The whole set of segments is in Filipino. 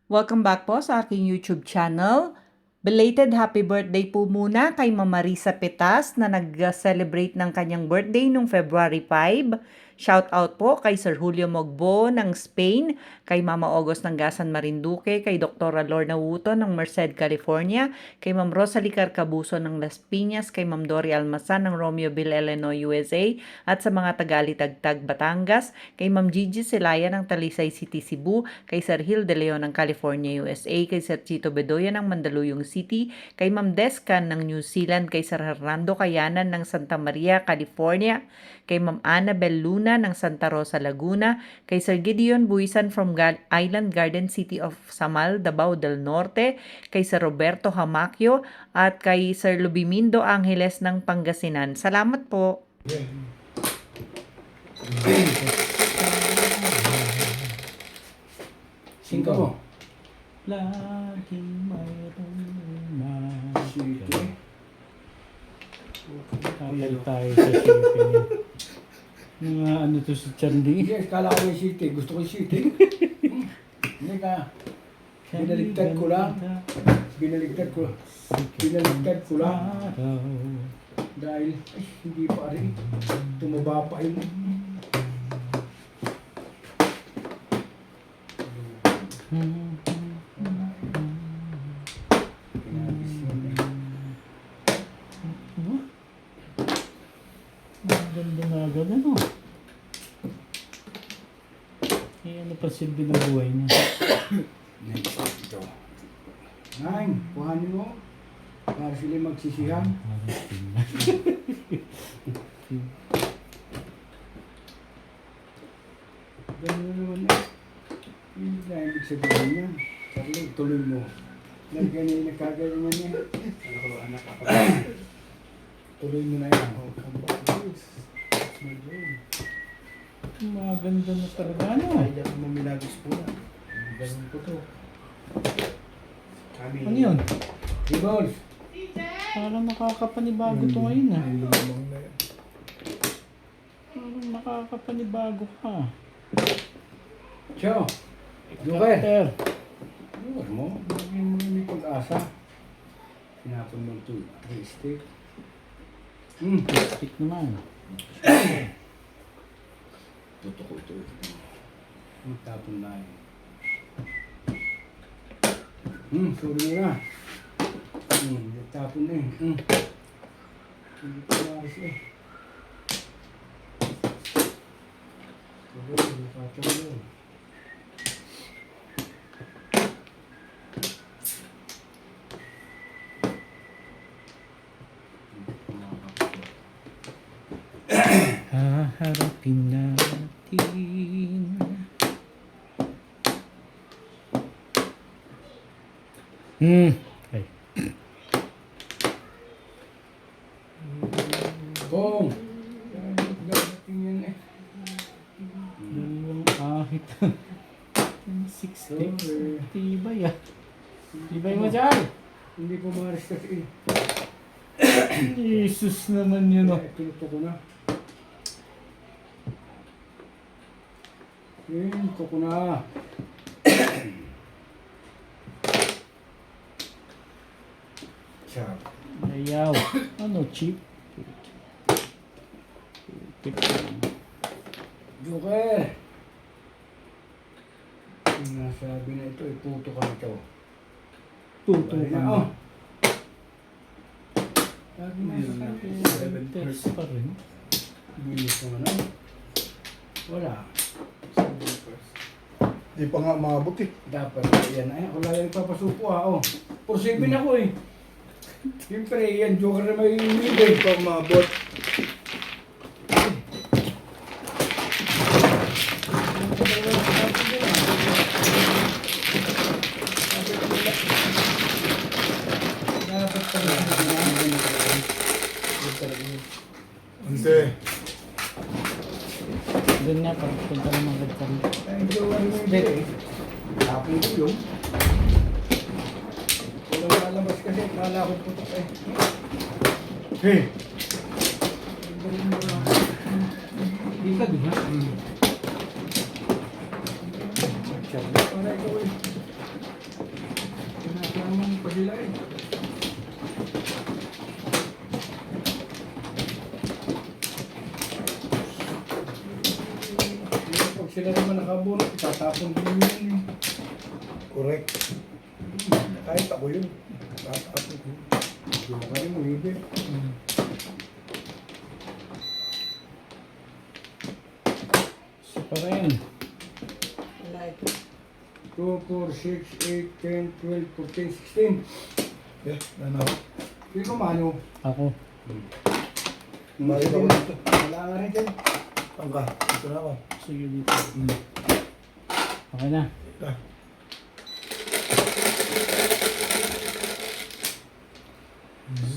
Welcome back po sa aking YouTube channel. Belated happy birthday po muna kay Mama Risa Petas na nag-celebrate ng kanyang birthday noong February 5. Shout out po kay Sir Julio Mogbo ng Spain, kay Mama August ng Gasan Marinduque, kay Dr. Lorna Wuto ng Merced, California, kay Ma'am Rosalie Carcabuso ng Las Piñas, kay Ma'am Dory Almasan ng Romeoville, Illinois, USA, at sa mga taga-Alitagtag, Batangas, kay Ma'am Gigi Celaya ng Talisay City, Cebu, kay Sir Gil De Leon ng California, USA, kay Sir Chito Bedoya ng Mandaluyong City, kay Ma'am Descan ng New Zealand, kay Sir Hernando Cayanan ng Santa Maria, California, kay Ma'am Annabel Luna ng Santa Rosa, Laguna, kay Sir Gideon Buisan from Island Garden City of Samal, Davao del Norte, kay Sir Roberto Hamacchio, at kay Sir Lubimindo Angeles ng Pangasinan. Salamat po! Singko mo. Laging mayroong Sige. Kakal tayo sa shipping. Mga ano to si Charlie? Yes, kala ko yung city. Gusto ko yung city. Hindi ka. Binaligtad ko lang. Binaligtad ko. Binaligtad ko lang. Dahil, ay, hindi pa rin. Tumaba pa yun. Maganda na agad ano? Eh ano pa silbi ng buhay niya? Next, ito. Nine, kuhanin mo. Para sila magsisihan. Ganun naman eh. Hindi na ibig sabihin niya. Charlie, tuloy mo. Lagyan niya yung nagkagalingan niya. Ano ko, anak ako. Tuloy mo na yan. Oh, come back to this. Maganda na talaga ano? Ay, ako mamilagos po na. Ganun po to. Kami. Ano yun? Ribbons. Parang nakakapanibago to ngayon ah. Ay, lumang na yan. Parang nakakapanibago ka. Cho. Joker. Cutter. Huwag mo. Lagyan mo may pag-asa. Sinapon mo ito. Stick. Stick naman. Totoo ito. Magtapon na yun. Sorry na. Nagtapon na eh. Hindi ko maayos eh. Sorry, nakatapon yun. Haharapin natin. Ay. Kong! Gagating yan eh. Dalawang ahit. 60. Sorry. Tibay ah. Tibay mo dyan. Hindi ko maaris kasi eh. Jesus naman yun oh. Pinuto ko na. Pinuto ko na. Chop. Ayaw. Ano, cheap? Joker! Yung nasabi na ito, iputo ka nito. Tuto Balik ka na, na. oh. Lagi na sa Text pa rin. Bilis naman na. Wala. Di pa nga maabot eh. Dapat yan. Ay, wala yan papasupo ha. Oh. Pursipin ako eh. Siyempre, yan. Joker na may Di umibig. pa maabot. Dapat pala. Hindi. Doon nga, pagpunta naman kami. Ay, Joker na may umibig. Tapon ko yung. Walang lalabas kasi. Kala ko putok eh. Hey! Hindi ka doon ha? Para ikaw eh. sila eh. Pag sila naman nakabunot, itatapon din yun eh. Correct. Kahit ako yun. Tatapos ko. Hindi mo kayo mo, hindi. Isa pa rin. 2, 4, 6, 8, 10, 12, 14, 16. Yeah, ano. Hindi ko mano. Ako. Bakit ako dito? Wala nga rin dyan. Saan ka? Dito na ako. Sige dito. Okay na. Ah,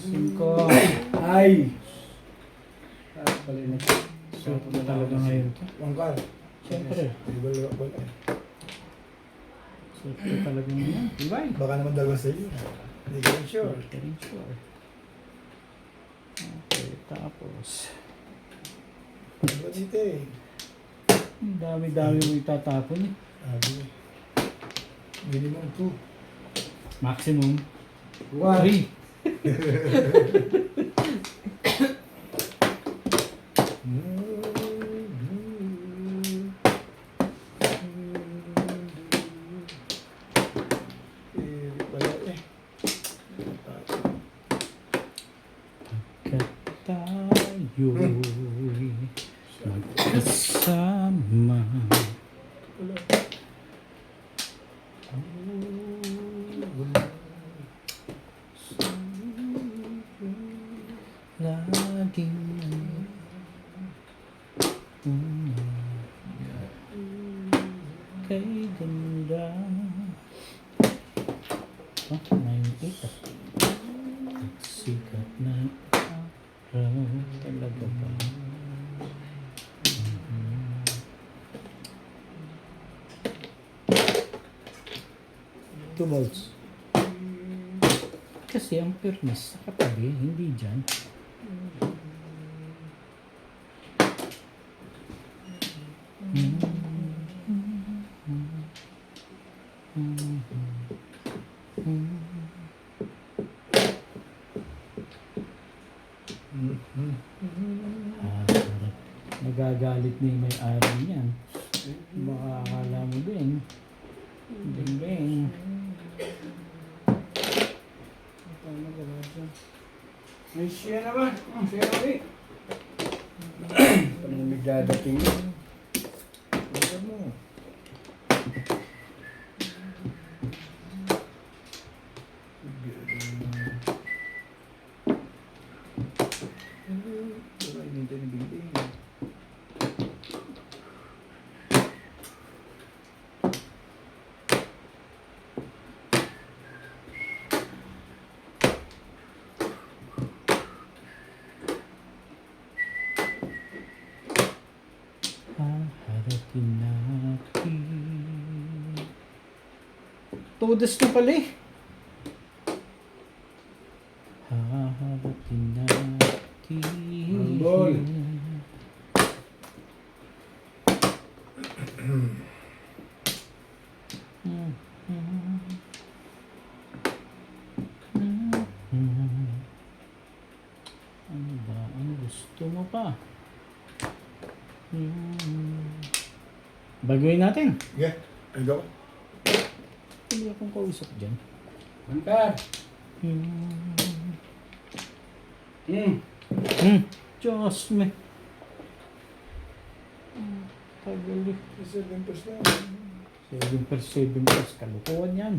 Cinco. Ay! Ah, pala na. So, talaga ngayon to. Wangkal. Siyempre. Wala. So, talaga ngayon. Ibay. Baka naman dalawa sa iyo. Hindi ko rin sure. Sure. Very sure. Okay, tapos. Dalawa dito eh. Ang dami-dami mo itatapon eh. Sabi. Minimum 2. Maximum. 1. 3. Wala eh. Tayo'y magkasama. Laging kay ganda. Oh, 98 ah. Sikat na araw talaga ba? Two volts. Kasi ang fairness sa katabi, hindi dyan. Sarap. Nagagalit na yung may-ari niyan. Baka akala mo din. Bing-bing. Ay, siya naman. Siya ulit. Panong nagdadating yun. Wala mo. Wala, hinintay ni Bing-Bing. Haharapin natin. Todas na pala eh. Haharapin natin. Ball. Ano ba ang gusto mo pa? Baguhin natin. Yeah, I go. Hindi akong kausap dyan. Mantap. Diyos me. Tagal eh. 7% na. 7 per 7 plus. Kalukuhan yan.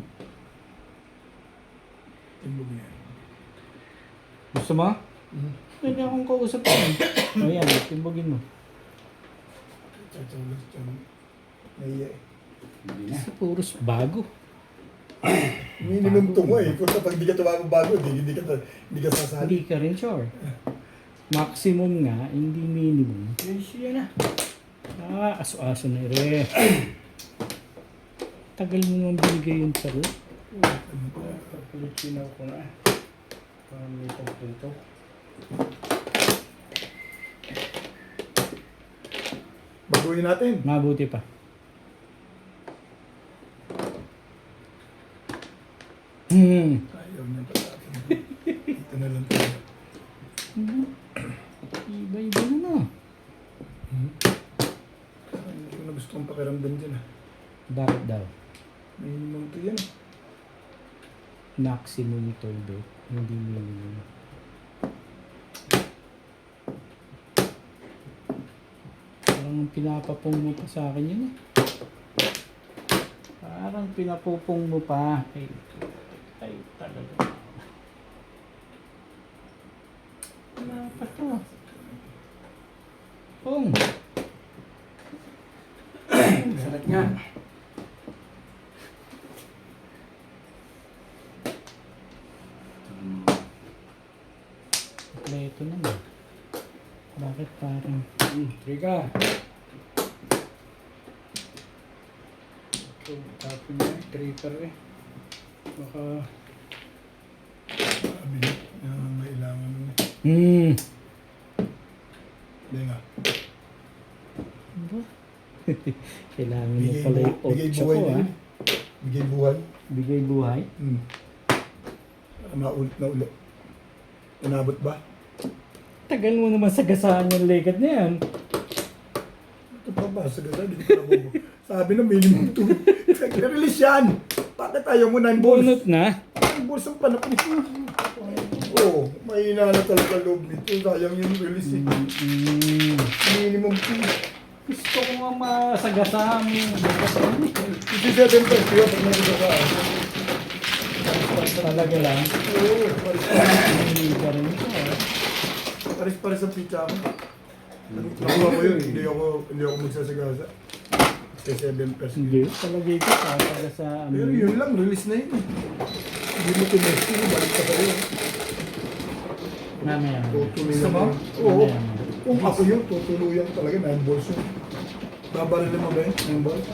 Timbog niya. Gusto mo? Hindi akong kausap dyan. O yan, timbogin mo. Tsatsawas dyan. Naiya eh. Hindi na. Kasi puros bago. Minimum 2 mo eh. Kung pag di ka bago, hindi ka sasali. Hindi ka rin sure. Maximum nga, hindi minimum. Ay, siya na. Aso-aso na rin. Tagal mo naman binigay yung saro. Pilipinaw ko na. Parang may kompleto. Baguhin natin. Mabuti pa. Ayos. Ito na lang tayo. Iba-iba na no. Hindi ko na gusto kong pakiramdam dyan ah. Bakit daw? Minimum to yan. Maximum ito, bro. Hindi minimum. Parang pinapapong mo pa sa akin yun eh. Parang pinapupong mo pa. Ay talaga. Wala pa to. Pong. Salat nga. Kompleto naman. Bakit parang... Trika. Ito, tapon na eh. Tripper eh. Baka... Sabi niya, mailangan mo na. Hindi nga. Ano? Kailangan mo pala yung Bigay 8 buhay ko na ah. yun. Bigay buhay. Bigay buhay. Maulit na ulit. Inabot ba? Tagal mo naman sagasaan yung legat na yan. Ito pa ba? Sabi ko na bobo. Sabi na minimum 2. Nag-release yan. Bakit ayaw mo 9 balls? Bunot na. 9 balls ang panap nito. Oo, mahina na talaga loob nito. Sayang yung release eh. Minimum 2. Gusto ko nga masagasaan mo yung legat na yan. 57 pesos yun pag nagsagasaan. Talaga lang. Oo, Hindi ka rin ito ah. pares-pares ang pizza ako. Nakuha ko yun, hindi ako magsasagasa. 57 pesos. Hindi. Talaga ito sasagasaan mo. Pero yun lang, release na yun eh. Hindi mo tinesting, balik ka pa rin. Mamaya. Tutuloy Gusto na mo? ba? Oo. Mamaya. Kung ako yun, tutuluyan ko talaga, 9 balls yun. Babaril mo ba yun? 9 balls?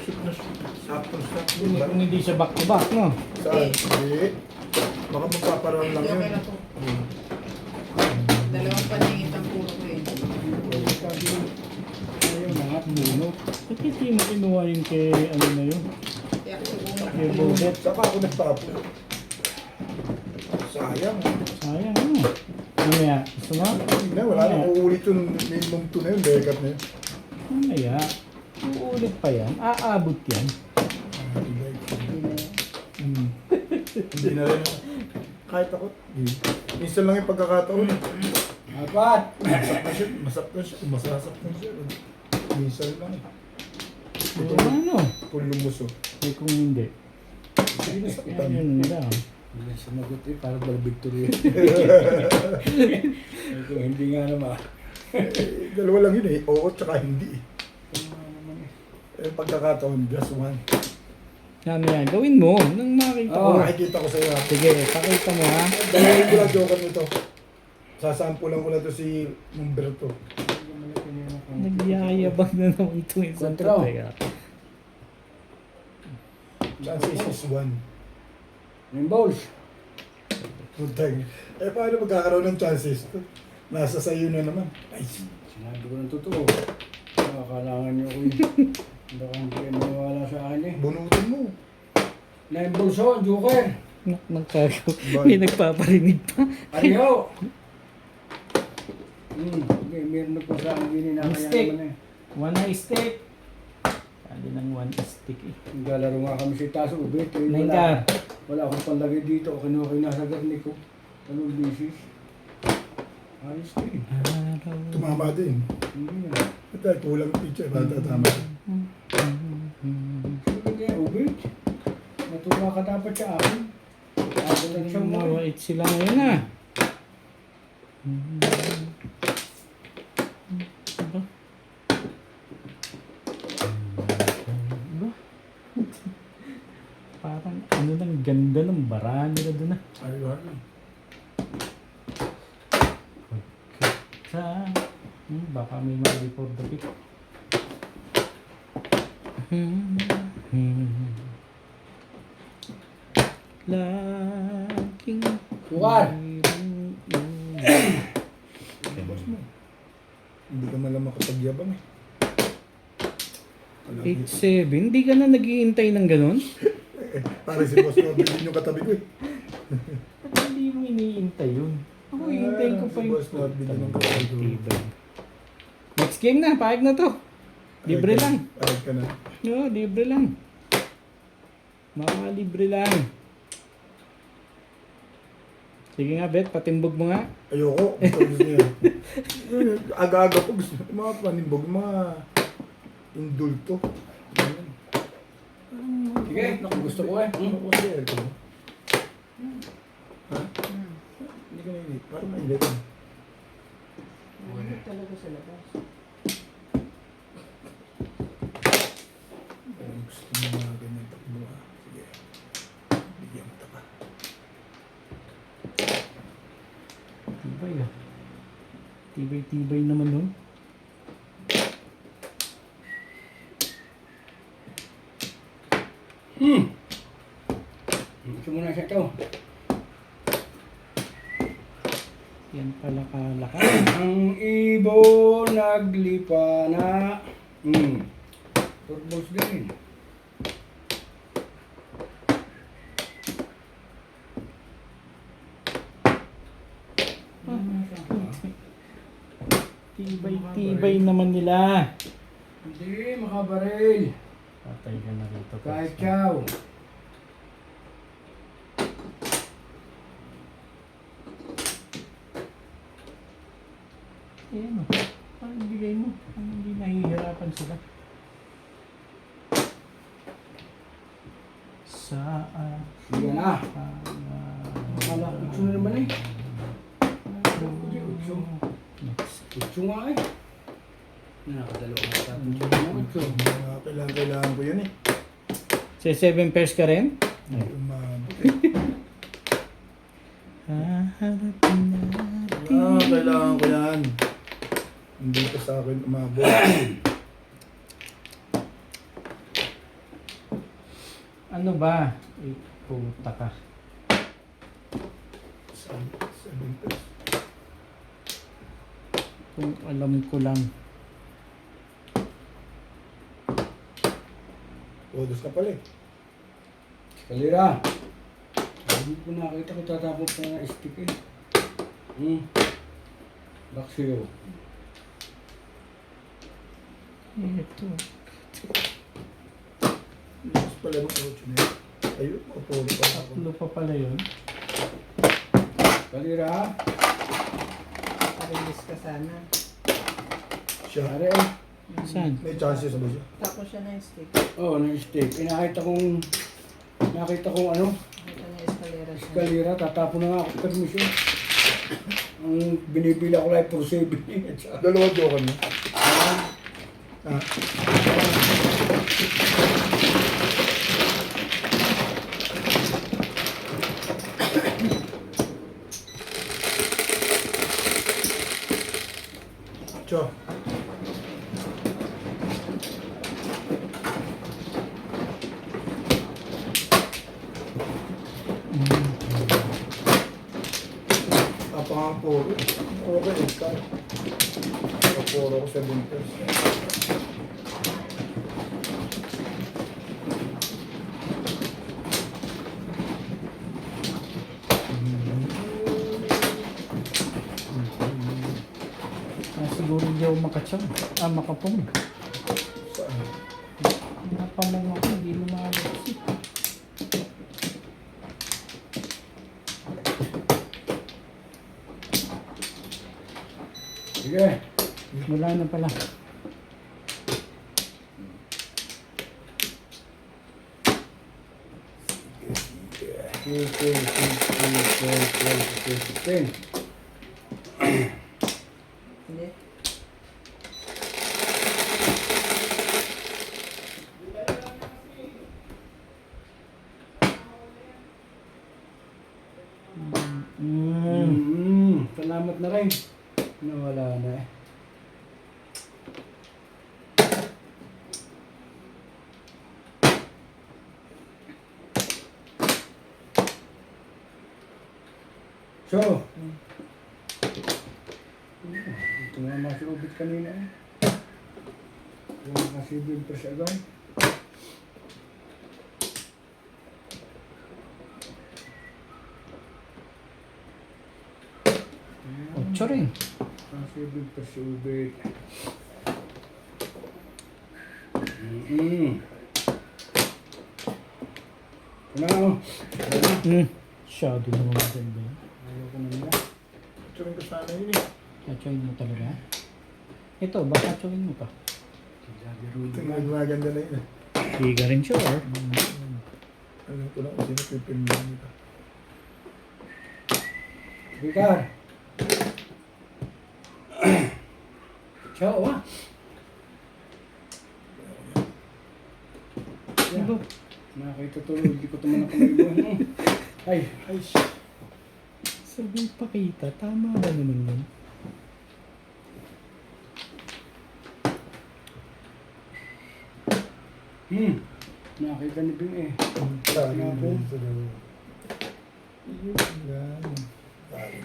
Shoot na shoot. Sakto stop. Kung hindi siya back to back, no? Saan? Hindi. Baka magpaparang lang Okay yun. na to. Dalawang paningit ang puro ko eh. Ayaw na nga. Bunot. Ba't hindi mo kinuha yung kay ano na yun? Kaya ako siguro Kay Bodet. Saka ako nagtapo. Sayang. Sayang ano? Mamaya. Gusto mo? Hindi na, wala na. Uulit yung minimum 2 na yun, dekat na yun. Mamaya. Uulit pa yan. Aabot yan. Hindi na rin. Kahit ako. Minsan lang yung pagkakataon. Apat. Masak na siya. Masasak na siya. Minsan lang. So, ano? Kung lumuso. Eh kung hindi. Nasaktan. Yan lang. Hindi na sumagot eh. Parang valedictory. Ito, hindi nga naman. Dalawa lang yun eh. Oo, tsaka hindi eh. Pagkakataon, just one. Mamaya. Gawin mo. Nang makita ko. Oo. Makikita ko sa'yo. Sige. Pakita mo ha. Dalawin ko lang joker nito. Sasampulan ko na to si Humberto. Nagyayabang na naman ito yung isang Kontra. tatay. Chances is one. 9 balls. Puntag. Paano magkakaroon ng chances? Nasa sa'yo na naman. Ay, Sinabi ko ng totoo. Kailangan niyo ko yun. Hindi ko kayo maniwala sa akin eh. bunutin mo. 9 balls oh, Joker. Nagkagaw. May nagpaparinig pa. Ariho! Meron na po sa akin din na kaya Mistake. naman eh. One eye stick. Sabi ng one stick eh. Naglalaro nga kami si Taso Ubit. Eh, Naingar. wala akong panlagay dito. Kinuha ko yung nasa garni ko. Anong bisis? Ayos din. Araw. Tumama din. Hindi na. Dahil kulang picture. Tama. Sige, Ubit. Natuwa ka dapat sa akin. Ako lang siya mo. Mawait sila ngayon ah. Diba? Diba? Parang ano nang ganda ng bara nila doon ah. Ayun. Sa baka may mali for the pick. Laging Sukat! Boss mo. Hindi ka malang makapagyabang eh. 8-7, hindi ka na naghihintay ng ganun? Parang si Boss Nobby din yung katabi ko eh. Ba't hindi mo iniintay yun? Ako hihintayin ko pa Si yung... Boss Nobby din yung katabi ko. Tibay. Next game na, paayag na to. Libre lang. Ayag ka na. No, libre lang. Mga libre lang. Sige nga, Bet, patimbog mo nga. Ayoko. Gusto niya. Aga-aga ko gusto. Mga panimbog, mga indulto. Ayan. Sige, gusto ko eh. Ano ko sa aircon? Ha? Hindi ka nainit. Parang mainit. Ano talaga sa labas? Parang gusto mo mga ganyan takbo ah. Sige. Bigyan mo pa. Tibay ah. Tibay-tibay naman nun. Gusto mo na siya ito. Yan pala kalaka. Ang ibon naglipa na. Turbos din. Tibay-tibay naman nila. Hindi, makabaril. Patay ka na rito. Kahit chow. Ayan o. Parang bigay mo. Parang hindi nahihirapan sila. Saan? Sige na. Akala ko utso na naman eh. Hindi, utso. Next. Utso nga eh. Nakadalawa ka sa utso. Kailangan ko yun eh. Sa 7 pairs ka rin? Umabot. Haharapin natin. Kailangan ko yan. Hindi pa sa akin umabot. Ano ba? Eh, puta ka. Sabi ko. Kung alam ko lang. Odos na pala eh. Kalira. Hindi ko nakita ko tatapon pa ng stick eh. Baksyo. Ito. Mas pala ng 8 na yun. Ayun, mapuro pa ako. Tatlo pa pala yun. Kalira. Parilis ka sana. Siya. Pare. Saan? May chances ba siya? Tapos siya na yung stick. Oo, ng stick. Nakita kong ano, Ito na yung escalera siya. kalira. Tatapon na nga ako permission. Ang binibila ko lang for 7 Dalawa joker mo. Ah. Cho. Napakapuro. Okay, ikaw. Napuro ko 7 pesos. Siguro hindi ako makacham. Makapong. Saan? Napamong ako, hindi lumalabas. Sige. Wala na pala. Hindi. Salamat na rin. Nawala na eh. So, ito nga masilubit kanina eh. Yung nakasibil pa siya agad. 8 rin. Pasubit, pasubit. Ano? Shadow naman maganda yun. Ayoko na nila. Turing ko sana yun eh. Chachoyin mo talaga. Ito, baka chachoyin mo pa. Ito yung maganda na yun eh. Hindi ka rin sure. Alam ko lang kung sino pipiliin nito. Vicar! Ciao, ah! Ano? Nakakita tuloy, hindi ko tumanak ang ibuhan. Ay, Ay, shit. Sabi pakita, tama ba naman yun? nakakita ni Bing eh. Tali Ano po? din sa loob. Yan. Tali.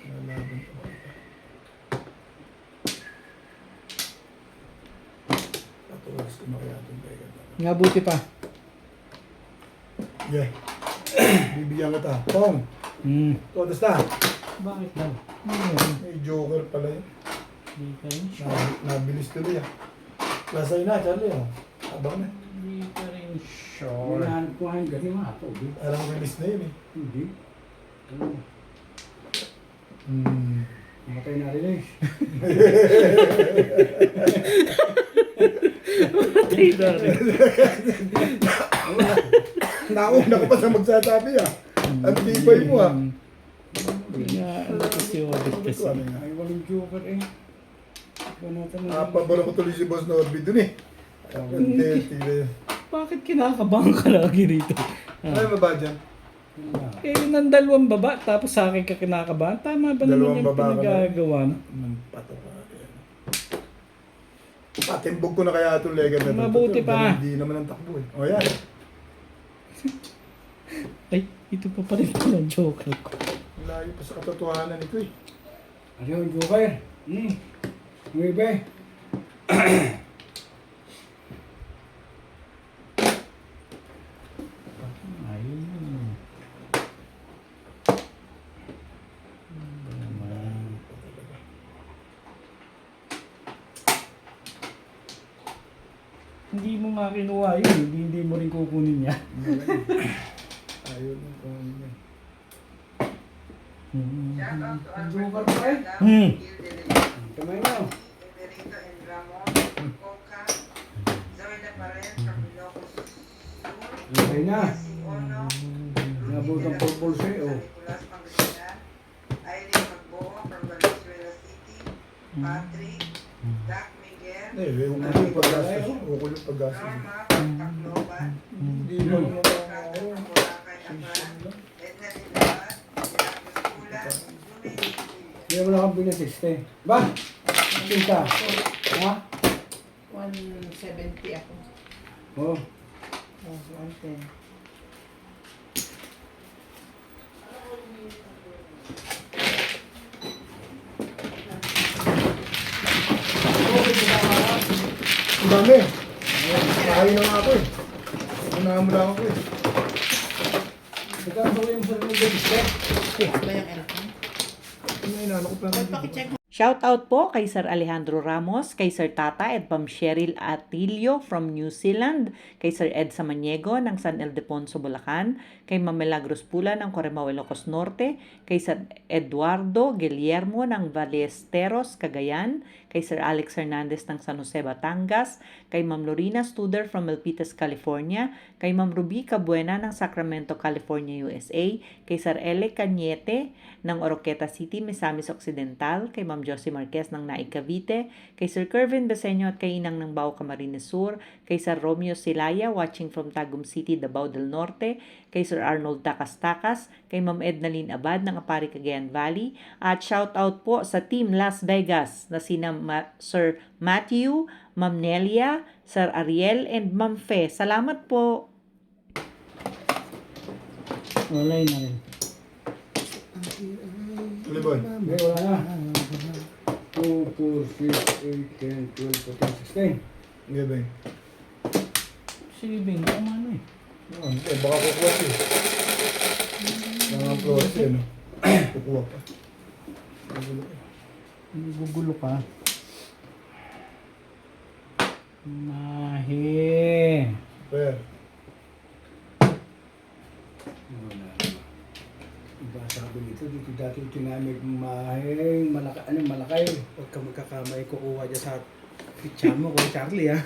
Lalaban ko. Patulas ko na kaya itong vegan. Nga buti pa. Yeah. Bibigyan kita. Pong! Todos na. Bakit daw? May joker pala yun. Hindi ka rin sure. Nabilis tuloy ah. Lasay na, Charlie ah. Abang na. Hindi ka rin Hinahanap ko ngayon kasi mga ito. Alam release na yun eh. Hindi. Ano? Matay na release. Nauna ko pa sa magsasabi ah. Ang tibay mo ah. Kaya ano kasi audit kasi. Ano nga? Ay, walang joker eh. Banatan na. Pabara ko tuloy si Boss Norby dun eh. Ang dirty na yun. Bakit kinakabahan ka lagi rito? Ano ba ba dyan? Eh, yun ang dalawang baba, tapos sa akin ka kinakabahan. Tama ba naman Dalawang yung baba ka na. pinagagawa mo? Pato ka. Patimbog ko na kaya itong lega na to. Mabuti pa. Hindi naman ang takbo eh. O yan. Ay, ito pa pa rin pala ang joker ko. Layo pa sa katotohanan ito eh. Ano yung joker? Ang iba eh. Ayun. Hindi mo nga kinuha yun, hindi mo rin kukunin niya. Ayun yung kung yun. Ang joker pa eh. Kamay mo. Emerito and Ramon, Coca, Zoe de Pared from Ilocos Sur, Okay na. si Ono, Nabot ang purple siya oh. Nicolas Pangasinan, Irene Magboho from Valenzuela City, Patrick, Doc Miguel, Eh, ukol yung paggastos. Ukol yung paggastos. Norma from Tacloban, Hindi mo. Carter from Boracay, Aklan, Edna Dilaban, Gerardo Escula, Jume Villa. Hindi mo na kang pinasiste. Ba? Kita. Ha? 170 ako. Oh. Oh, 110. Ang dami. Kain na nga ako eh. Unahan mo lang ako eh. Nagkakawin mo sa rin ng biste. Ba yung aircon? Ano yung inano ko pa naman. Pakicheck mo. Shout out po kay Sir Alejandro Ramos, kay Sir Tata at Ma'am Cheryl Atilio from New Zealand, kay Sir Ed Samaniego ng San Ildefonso, Bulacan, kay Ma'am Milagros Pula ng Corimao, Ilocos Norte, kay Sir Eduardo Guillermo ng Ballesteros, Cagayan, kay Sir Alex Hernandez ng San Jose, Batangas, kay Ma'am Lorena Studer from Milpitas, California, kay Ma'am Ruby Cabuena ng Sacramento, California, USA, kay Sir Ele Cañete ng Oroqueta City, Misamis Occidental, kay Ma'am Josie Marquez ng Naig, Cavite, kay Sir Kervin Beseño at kay Inang ng Bao, Camarines Sur, kay Sir Romeo Silaya watching from Tagum City, Davao del Norte, kay Sir Arnold Takas-Takas, kay Ma'am Ednalyn Abad ng Apari, Cagayan Valley, at shout out po sa Team Las Vegas na sina Sir Matthew, Ma'am Nelia, Sir Ariel, and Ma'am Fe. Salamat po! Walay na rin. Tuloy boy. Hindi, wala na. 2, 4, 6, 8, 10, 12, 14, 16. Sige ba. Si Bing, tama na eh. Hindi, baka kukuha siya. Ang flores eh, no? Kukuha pa. Gugulo ka. Mahe. Per. Wala. Iba sabi nito, dito dati tinamig mahing malakay. Huwag ka magkakamay kukuha dyan sa picture mo kung Charlie ha.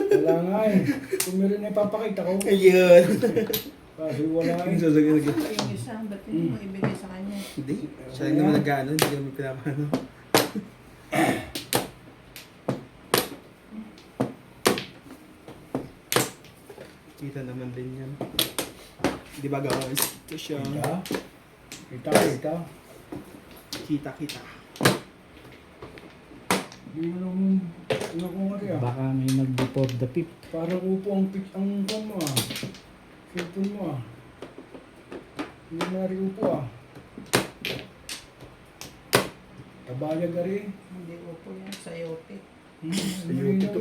Wala nga eh. Kung meron na ipapakita ko. Ayun. Kasi wala eh. Sige. Yung isa, ba't hindi mo ibigay sa kanya? Hindi. Siya lang naman nag-ano, hindi kami pinapano. Kita naman din yan. Di ba guys? Ito siya. Kita. Kita. Hindi mo nung kung ano yan. Baka may nag-before the pip. Parang upo ang kwan mo ah. Cellphone mo ah. Hindi na rin upo ah. Tabayan ka rin. Hindi upo yan, sayote. Sayote to.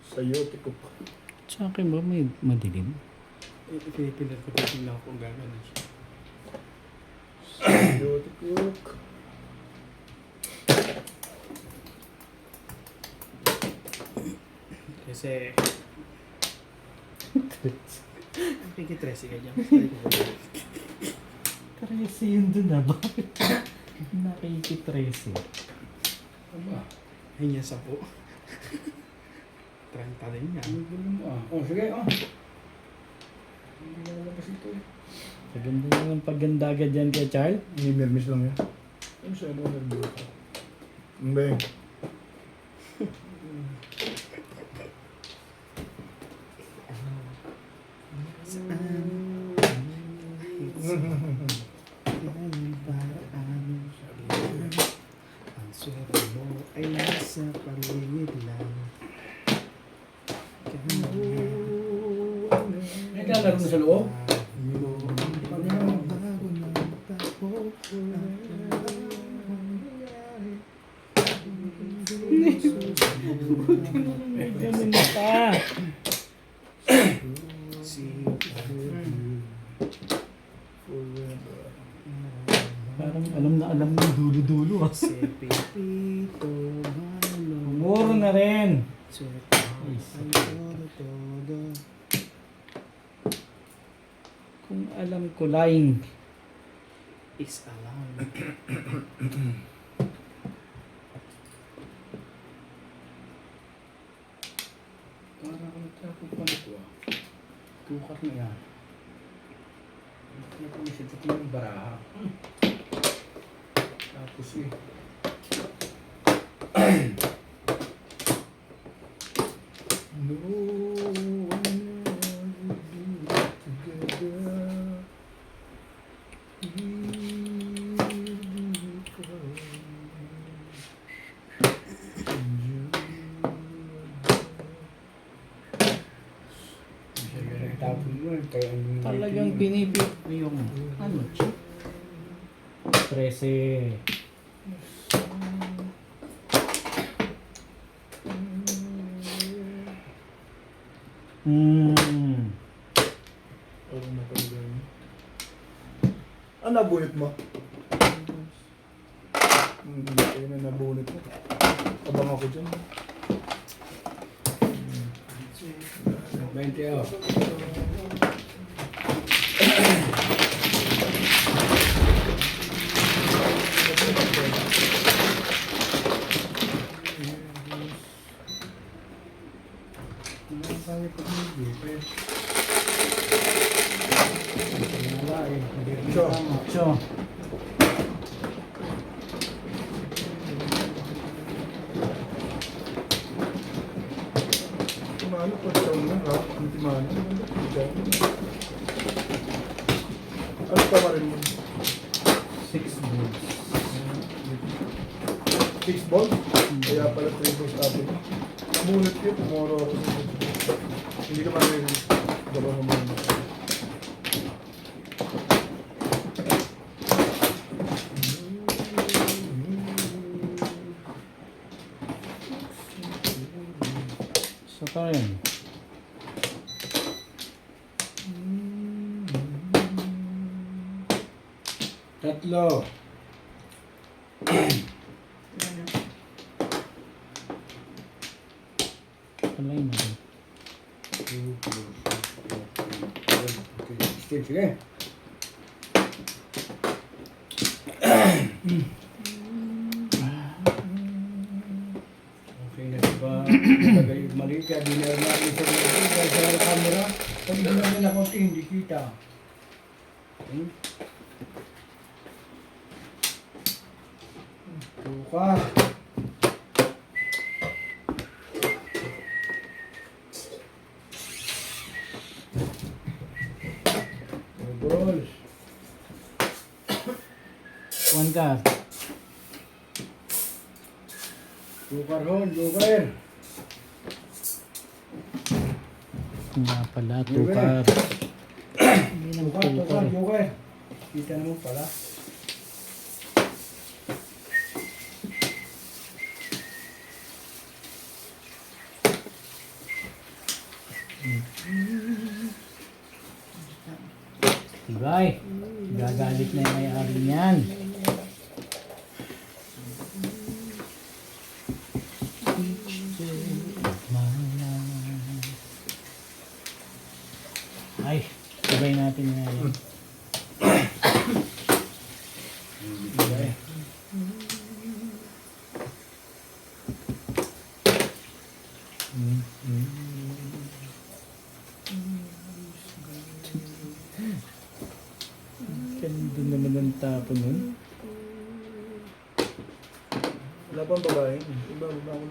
Sayote ko pa. Sa akin ba may madilim? Pinipilit ko tingnan ko kung gano'n siya. Sayote ko. Kasi... Nakikitresi ka dyan. Trese yun dun ah. Bakit? Nakikitrese. Aba, Ayun yan, 10. 30 din yan. ano gulo mo ah. Oh, sige ah. Hindi na lalabas ito eh. Maganda naman pagganda agad dyan kay Charles. Hindi, mermis lang yan. Ano siya? Ano nervous ka? Hindi. Ang swerte mo ay nasa paligid lang. Naglalaro na sa loob? Ganun na pa. Parang alam mo dulo-dulo ah. Umuro na rin. Kung alam ko laing. Is alam. Parang ano tapos pa nito ah. Tukar na yan. Hindi ko misito ko yung baraha. Tapos eh. No one together. Tapos mo kaya Talagang pinipit mo yung ano? 13. Ano na talaga yun? Ah, nabunit mo? Ayun na nabunit mo. Abang ako dyan. 20 oh. Siya. So, Timano pa siya na ha? Ang timano. Ano pa rin mo? 6 balls. 6 balls? Kaya pala 3 balls tapos. Bunit yun, pumoro ako sa hindi ka marinig. Gaba naman. So, pa rin. Tatlo. Ano? Palay na rin. Okay, Steve, sige. Okay na diba? Tagay mali ka, dinner natin sa video dahil sa camera. Pag hindi namin ako hindi kita. Hmm? Buka. Balls. One ka. Joker hon, joker. Nga pala, Joker. tukar. Hindi nang Joker, joker, tukar. joker. Kita naman pala. Tibay. Gagalit na yung may-ari niyan. Ay, tibay natin na yan. Okay. Ganda naman ang tapo nun. Wala pang babae. Iba ako.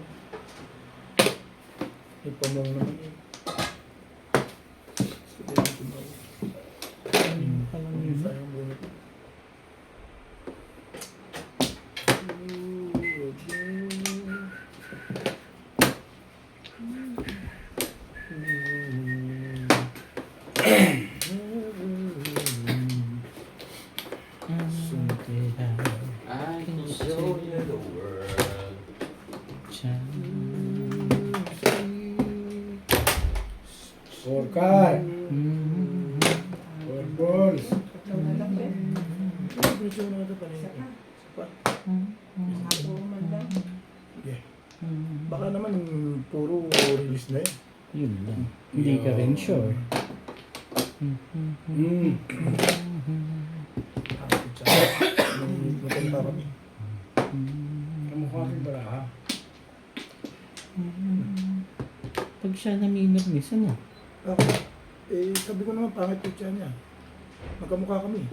Ipamong naman eh. Sige, ipamong. Palang yun. Sayang bunot. I can show you the world. Four card. Four balls. Ito na lang eh. Medyo na ito pa rin. Ako man lang. Baka naman puro release na yun. Yun lang. Hindi ka rin sure. Hmm. Matanda kami. Kamukha kang baraha. Pag siya naminag miss, ano? Ako, sabi ko naman pangit yung tiyan niya. Magkamukha kami.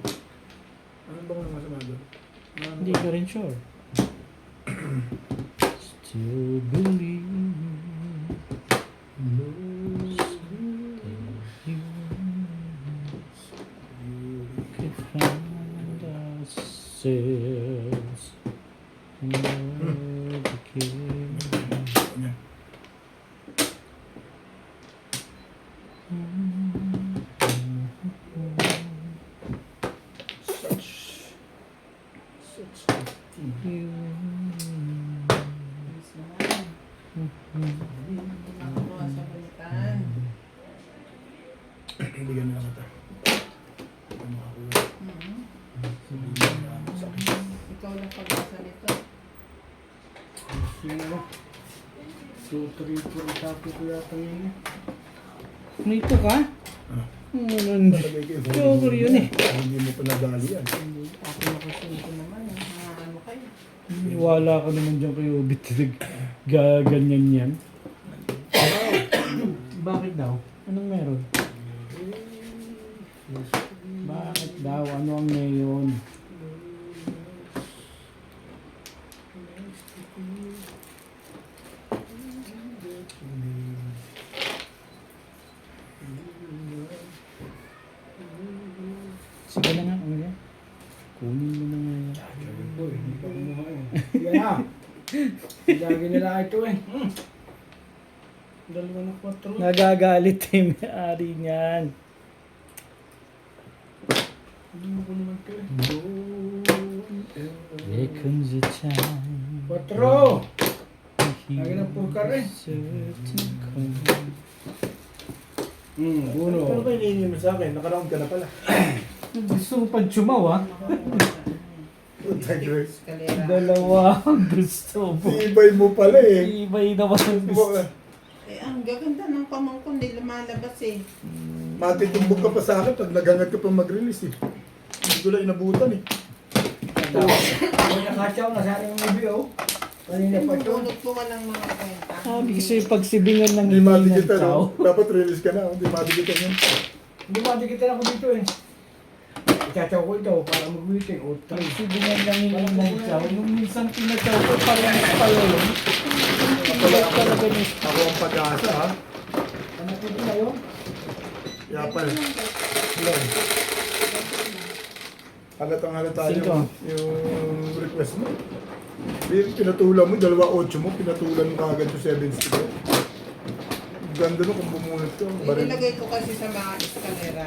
Ano bang masama doon? Hindi ka rin sure. Still believe you could find ourselves another kid. Yan. Such a team. Bilis naman. Hindi makakuha sa balikan. Bigyan na lang ito. Ano makakuha? Bigyan na lang sa akin. Ikaw lang pagbasa nito. Sino? 2, 3, 4, sabi ko yata yun. May ito ka? Ah. Ano? Talagay kayo. Joker yun eh. Hindi mo pa nadali yan. Ako nakasunod naman. Ano kayo? Wala ka naman dyan kay Obit. Gaganyan yan. Bakit daw? Anong meron? Bakit daw? Ano ang ngayon? Sige na nga, Uya. Kunin mo na nga yan. Sabi ko, hindi pa kumuha yun. Yan na. Lagi nila ito eh. Dalawa na 4. Nagagalit yung may-ari niyan. Hindi mo ko naman ito eh. There comes a time. 4. Lagi ng pulkar eh. Certain coin. Buno. Ano ba hinihingi mo sa akin? Nakaround ka na pala. Gusto mo pag chumaw, ah. Grace. Escalera. Dalawa ang gusto mo. Ibay mo pala eh. Ibay naman ang gusto. Eh, ang gaganda ng pamangkon, di lumalabas eh. Matitumbog ka pa sa akin pag naghangad ka pa mag-release eh. Hindi ko lang inabutan eh. May nakasyaw na sa aking movie, oh. Kanina pa ito. Bunot ko ka ng mga kwenta. Sabi ko sa'yo, pagsibingan ng Hindi hindi ng matigitan tao. no? Dapat release ka na. Hindi matigitan yun. Hindi matikitan ako dito eh. Itatsaw ko ito para mag-weekend. O, try. Pagsibingan ng hindi ng tao. Yung minsan pinatsaw ko, parang pala yun. Wala talaga niya. Ako ang pag-asa ha. Ano po ito ngayon? Yapal. Halatang halata Sino? yung request mo. Pinatulan mo, 2.8 mo, pinatulan mo kagad yung 7 Ganda no kung bumunot ka. Inilagay ko kasi sa mga escalera.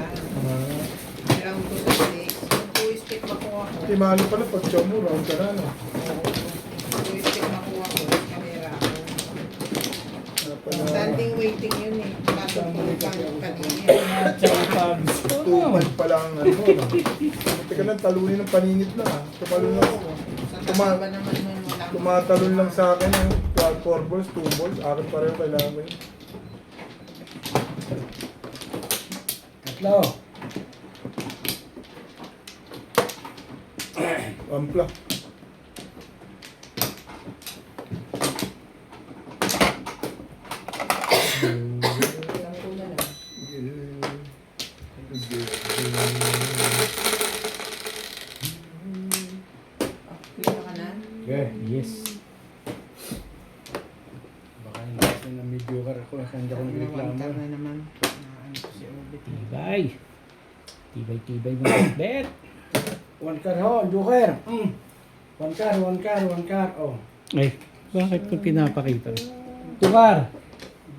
Round ko sa stakes. Yung two stick makuha ko. Timalo pala pag chow mo, round ka na no. Two stick makuha ko. Escalera ako. Standing waiting yun eh. Kaso po kanina. Tsaka pabis. Tuman pa lang ang ano. No? Teka lang, talunin ng paninit lang ha. Tumalun lang ako. Sa tama naman nun wala. Tumatalon lang sa akin yung 4 balls, 2 balls. Akin pareho kailangan mo yun. Tatlo. Ampla. Ilang tula lang. Kita ka na? Okay. Yes. Baka hindi na mediocre ako. Hindi ako nagreklamo. Nawantar na naman. Ano ko si Obit. Tibay. Tibay-tibay mo ng bet. One car ho, joker. One car. Oh. Ay, bakit ko pinapakita? Tukar!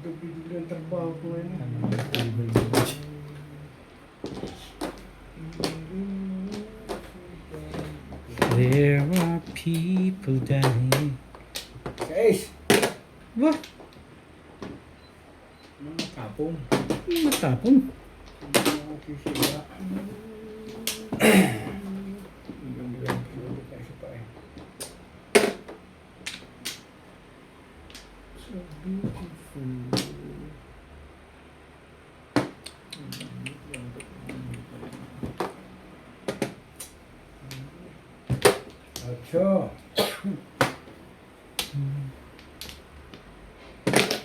Bigla ang trabaho ko ngayon. There are people dying. Guys, Wah, mga tapong. matapon. Mga kisira. Hanggang kasi pa eh. So beautiful. Acho.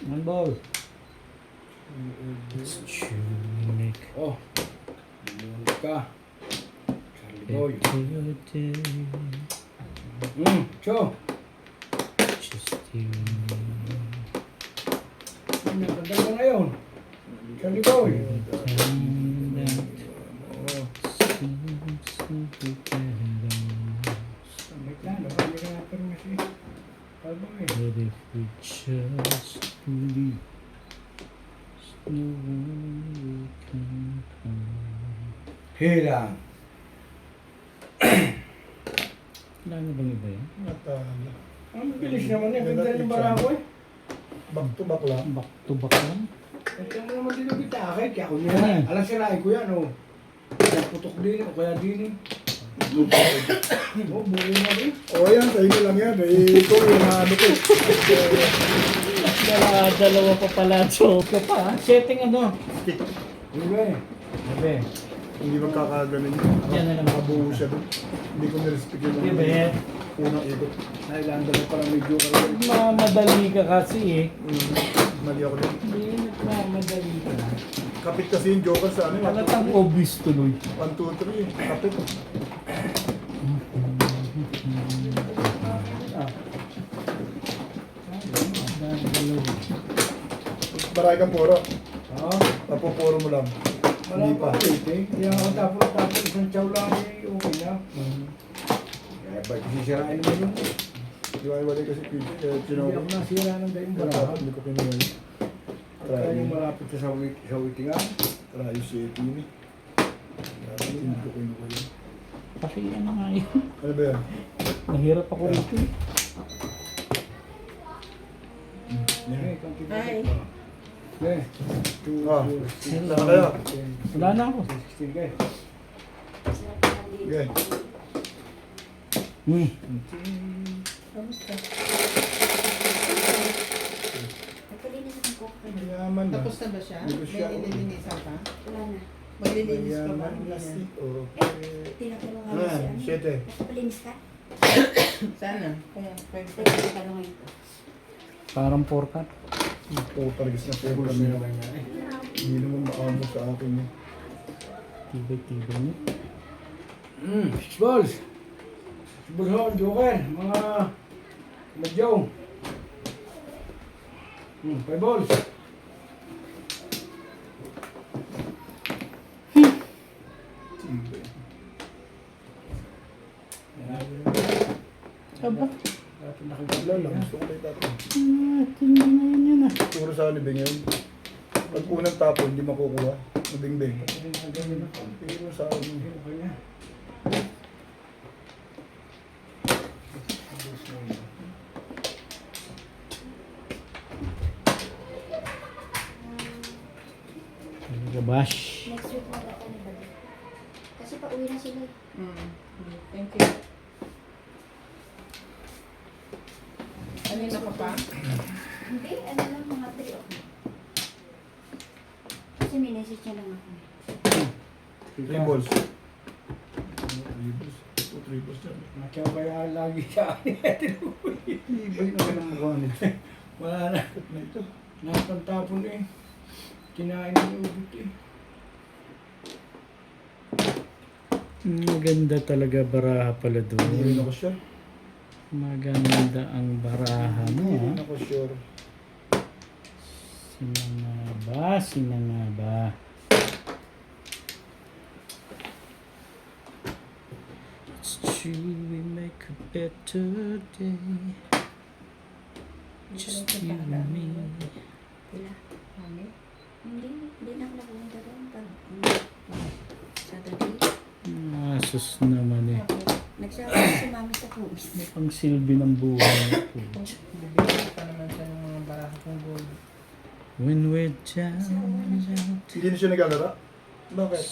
One ball. It's tunic. Oh. Bumunod ka. Charlie Boy. Cho. Just you and me. Ano yung kanta mo ngayon? Charlie Boy. And that Oh. seems so together. Wait lang. Nakali ka nga pero kasi. Kalbo eh. But if we just leave, there's no one we can come. Hilang. Wala na bang iba yan? Natala. Ang bilis naman eh. Ganda yung barako eh. Back to back lang. Back to back lang? Ito mo naman dito bitakay. Kaya ako Ano niya. yan? Alam sirain ko yan oh. Kaya putok din o kaya din eh. Oh, buo na rin. O yan, tayo na lang yan. Eh, ito yung ano ko. Dalawa pa pala. So, ka pa. Setting ano? Iba eh. Sabi. Hindi magkakaganin yun. Yan na lang. Nakabuo siya doon. Hindi ko nirespect yun. Di ba eh? Unang ikot. Nailanda mo palang medyo ka rin. Madali ka kasi eh. Mali ako din. Hindi, nagmamadali ka. Kapit kasi yung joker sa ano. Halatang obvious tuloy. 1, 2, 3. Kapit. Marami kang puro. Oo. Napupuro mo lang. Wala Hindi pa pa. ulit eh. Kaya ako tapos isang chow lang eh. Okay na. Kaya ba sisirain mo yun? Di ba iwalay kasi PJ? Kaya Hindi tinawag. ako nasira ng daing Kaya baraha. hindi ko pinuwala. Kaya yung malapit sa waitingan. Try yung city yun eh. Kaya hindi ko pinuwala. Kasi ano nga yun. Ano ba yan? Nahirap ako rito eh. Okay, konti pa. Ay. Okay. 2, Ah. 4, 6, Saan kayo? Wala na ako. 16 guys. Okay. Kamusta? Nagpalinis ako ko kanina. Mayaman na. Tapos na ba siya? Hindi ko siya. May nililinisan ka? Wala na. Maglilinis ka ba? Mayaman Hindi na na. si okay. Tinatulungan mo Ah, si ano. 7. Nagpalinis ka? Sana. Kung pwede. Tinatulungan ko. Parang porkat. Putargis na po kami naman nga eh. Hindi naman maamo sa akin eh. Tibay-tibay niya. Balls. Bulhon, Joker, mga madyaw. 5 balls. Aba, Dati Wala nakagabla lang, gusto ko lang tapon. tingnan na yun ah. Puro sa libing yun. Pag unang tapon, hindi makukuha. Mabing-bing. Pero sa akin, Gabash. Next week na dapat ni Badi. Kasi pa-uwi na sila. Thank you. Kanina ka pa? Hindi, ano lang mga 3 o'clock. Kasi may message niya lang ako. 3 balls. 3 balls. 2 balls dyan. Nakabaya lagi sa akin. Ibay na ka ng mukha nito. Wala na. Ito. Nakapantapon eh. Kinain ng ubit eh. Maganda talaga baraha pala Hindi rin doon. ako sure. Maganda ang baraha mo Hindi ah. rin ako sure. Sino nga ba? Sino nga ba? It's true we make a better day. Just you and me. Wala. Mami? Hindi na ako napunta doon. Saturday. Asus naman eh. Nagsabi si mami sa cruise. Ang silbi ng buhay ko. Bibigyan pa naman siya ng mga baraha kong gold. When we're down out. Hindi na siya naglalaro? Bakit?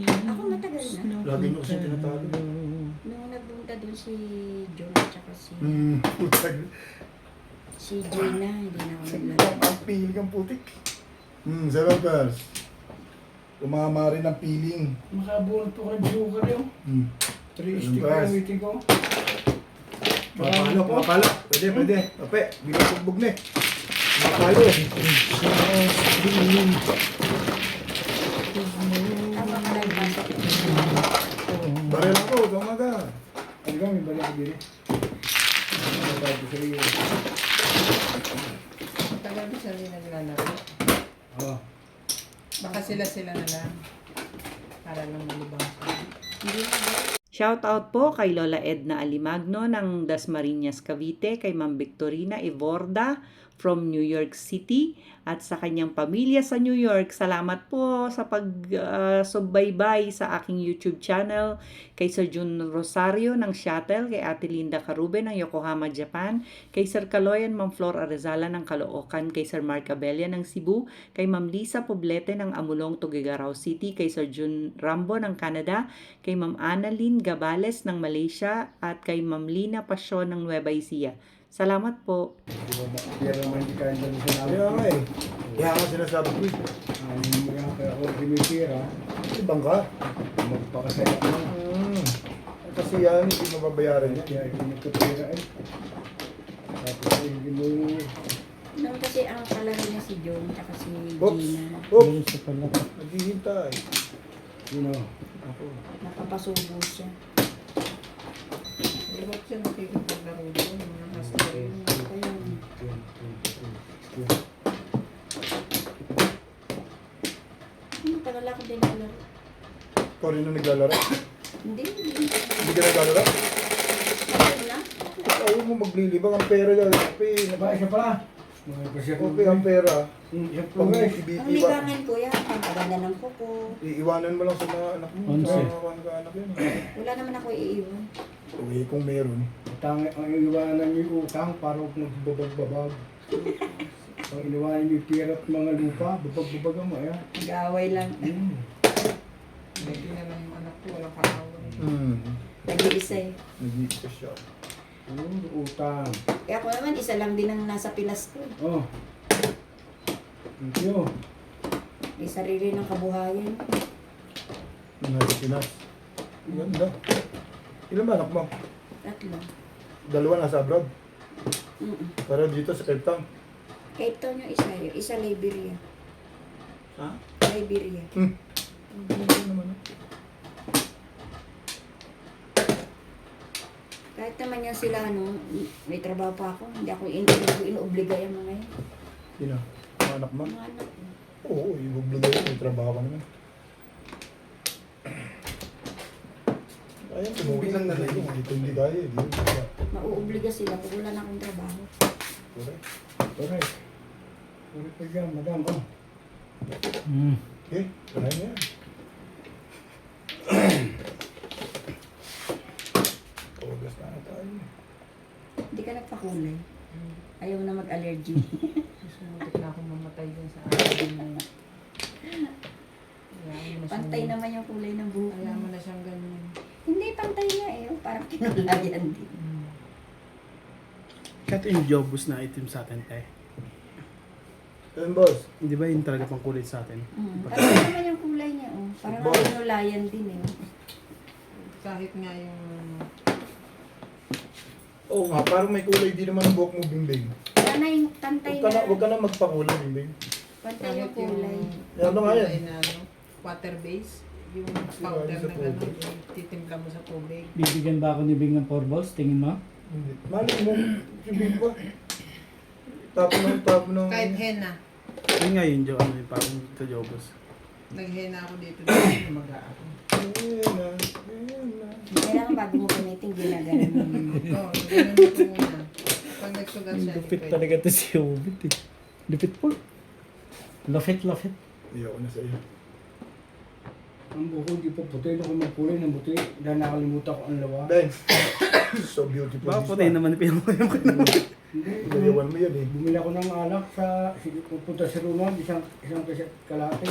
Ako matagal na. Lagi niyo kasi tinatalo. Nung nagpunta doon si John at saka Putag. si Gina, hindi na ako naglalaro. Ang piling ang putik. 7 pairs. Umama rin ang piling. Makabunot po kay Joker yun. 3 stick Pass. ang waiting ko. Mapalo, mapalo. Pwede, pwede. Ape, bilang pugbog na eh. Mapalo eh. Tama ka lang ba? Barel ako, umaga. Ano ka, may balik dito. Ano ba ito sa iyo? Tagal ba siya rin naglalaro? Oh. Baka sila na lang. Para lang malibang siya. Shout out po kay Lola Edna Alimagno ng Dasmariñas, Cavite, kay Ma'am Victorina Evorda from New York City at sa kanyang pamilya sa New York. Salamat po sa pag-subaybay sa aking YouTube channel. Kay Sir Jun Rosario ng Shuttle, kay Ate Linda Carube ng Yokohama, Japan, kay Sir Kaloyan, Ma'am Flor Arezala ng Caloocan, kay Sir Mark Abella ng Cebu, kay Ma'am Lisa Poblete ng Amulong, Tuguegarao City, kay Sir Jun Rambo ng Canada, kay Ma'am Annalyn Gabales ng Malaysia, at kay Ma'am Lina Pasyon ng Nueva Ecija. Salamat po. Pero naman hindi kaya dyan sa namin. Kaya nga eh. Kaya nga sinasabi ko eh. Kaya ako binitira. Ibang ka. Magpakasaya ko. Kasi yan, hindi mababayaran yan. Kaya pinagkapira eh. Tapos hindi mo yung... Noon kasi ang kalaro niya si John at si Oops. Gina. Oops! Isa pala. Naghihintay. Sino? Ako. Nakapasubo siya. Iwag siya nakikipaglaro doon. Mga hustler. Kaya, tagal ako din naglaro. Ikaw rin ang naglalaro. Hindi. Hindi ka naglalaro. Tagal na. Ayaw mo maglilibang ang pera yan. Ba, isa pala. Mga pasya ko. Okay ang pera. Yung Pag progress. Ang ibitiba, libangan ko yan, ang paganda ng kuko. iiwanan mo lang sa mga anak mo. Onse. Sa mga anak yun. Wala naman ako iiwan. Okay, kung meron. Ang iwanan niyo yung utang para huwag magbabag-babag. Ang iniwanan niyo yung tira at mga lupa, babag-babag mo. Ayan. Nag-aaway lang. Hindi na lang yung anak ko. Walang kaaway. Nag-iisa eh. Nag-iisa siya. Utang. Kaya ako naman, isa lang din ang nasa Pinas ko. Oh. Thank you. May sarili ng kabuhayan. Nasa Pinas. Ganda. Ilan ba anak mo? 3. 2 nasa abroad. Para dito sa Cape Town. Cape Town yung isa Liberia. Ha? Liberia. Ganda naman. Kahit naman yan sila, may trabaho pa ako. Hindi ako inobliga yung mga yan. Sino? Mga anak mo? Mga anak ko. Oo, ibubligay ko. May trabaho ka naman. Kaya, tumuwi lang na lang. Ito hindi kaya. Mauobliga sila pag wala na akong trabaho. Correct. Correct. Correct ka dyan, madam. Oh. Okay, kaya na yan. Ogas na tayo. Hindi ka nagpakulay. Ayaw na mag-allergy. Sumuntik na akong mamatay dun sa akin na yun. Pantay naman yung kulay ng buhok. Alam mo na siyang ganyan. Hindi, pantay nga eh. Parang kinulayan din. Kat yung jobus na item sa atin, te. Yan, boss. Hindi ba yun talaga pang kulit sa atin? Pantay naman yung kulay niya. Oh. Parang Boy. kinulayan din eh. Kahit nga yung... Oo nga, parang may kulay din naman ang buhok mo, Bingbing. Wala na yung pantay Huwag ka na. na magpakulay, Bingbing. Pantay Kahit yung kulay. Yan, ano nga yan? kulay na ano, water base. Yung powder sa na gano'n, tubig. yung titimpla mo sa tubig. Bibigyan ba ako ni Bing ng 4 balls? Tingin mo? Hindi. Mali mo, si Bing pa. Tapo ng... Kahit henna. Yun nga yun, Jo, ano yun, parang ito jobus. Naghenna ako dito mag ako. Kailangan bago mo gamitin, ginagalan mo. Oo, ganun ako muna. Pag nagsugat siya, Lupit pwede. talaga to si Obit eh. Lupit po. Lafit. Ayaw na sa iyo. Ang buko di pa puti. Ako magkulay ng puti. Dahil nakalimutan ko ang lawa. Ben, so beautiful. Baka this puti one. naman pero yung kinawa. Hindi. Gagawan mo yan eh. Bumili ako ng alak sa... Pupunta sa Ronald. Isang kasi kalate.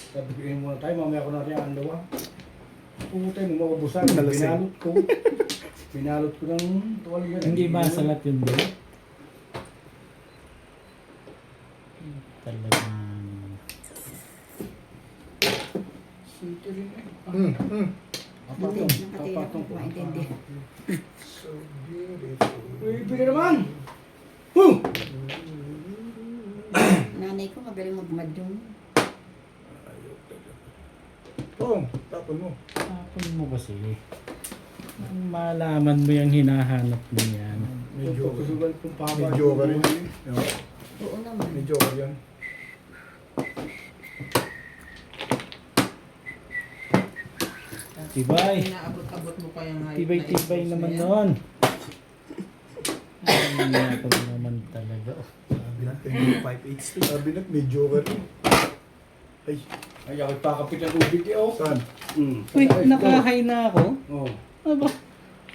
Sabi ko, muna tayo. Mamaya ko natin ang lawa. Pumunta yung maubusan. Nalasing. Binalot ko. Binalot ko ng tuwalya. Hindi ba salat yun ba? Talagang... Sweeter rin eh. Hindi, nakatira ko maintindihan. So beautiful. Uy, pili naman! Huh! Nanay ko magaling magmadyong. Oh, tapon mo. Tapon mo kasi. Malaman mo yung hinahanap mo yan. Medyo, Pagkasugal kong papa. medyo ka rin. Oo naman. Medyo ka yan. Tibay. Inaabot-abot mo pa yung height na Tibay i-post naman mo yan. nun. Ay, natin naman talaga. Sabi natin, 5'8". Sabi na, medyo ka rin. Ay, Ay, ako'y pakapit ng tubig eh, oh. saan? Uy, nakahay na ako. Oh. Aba,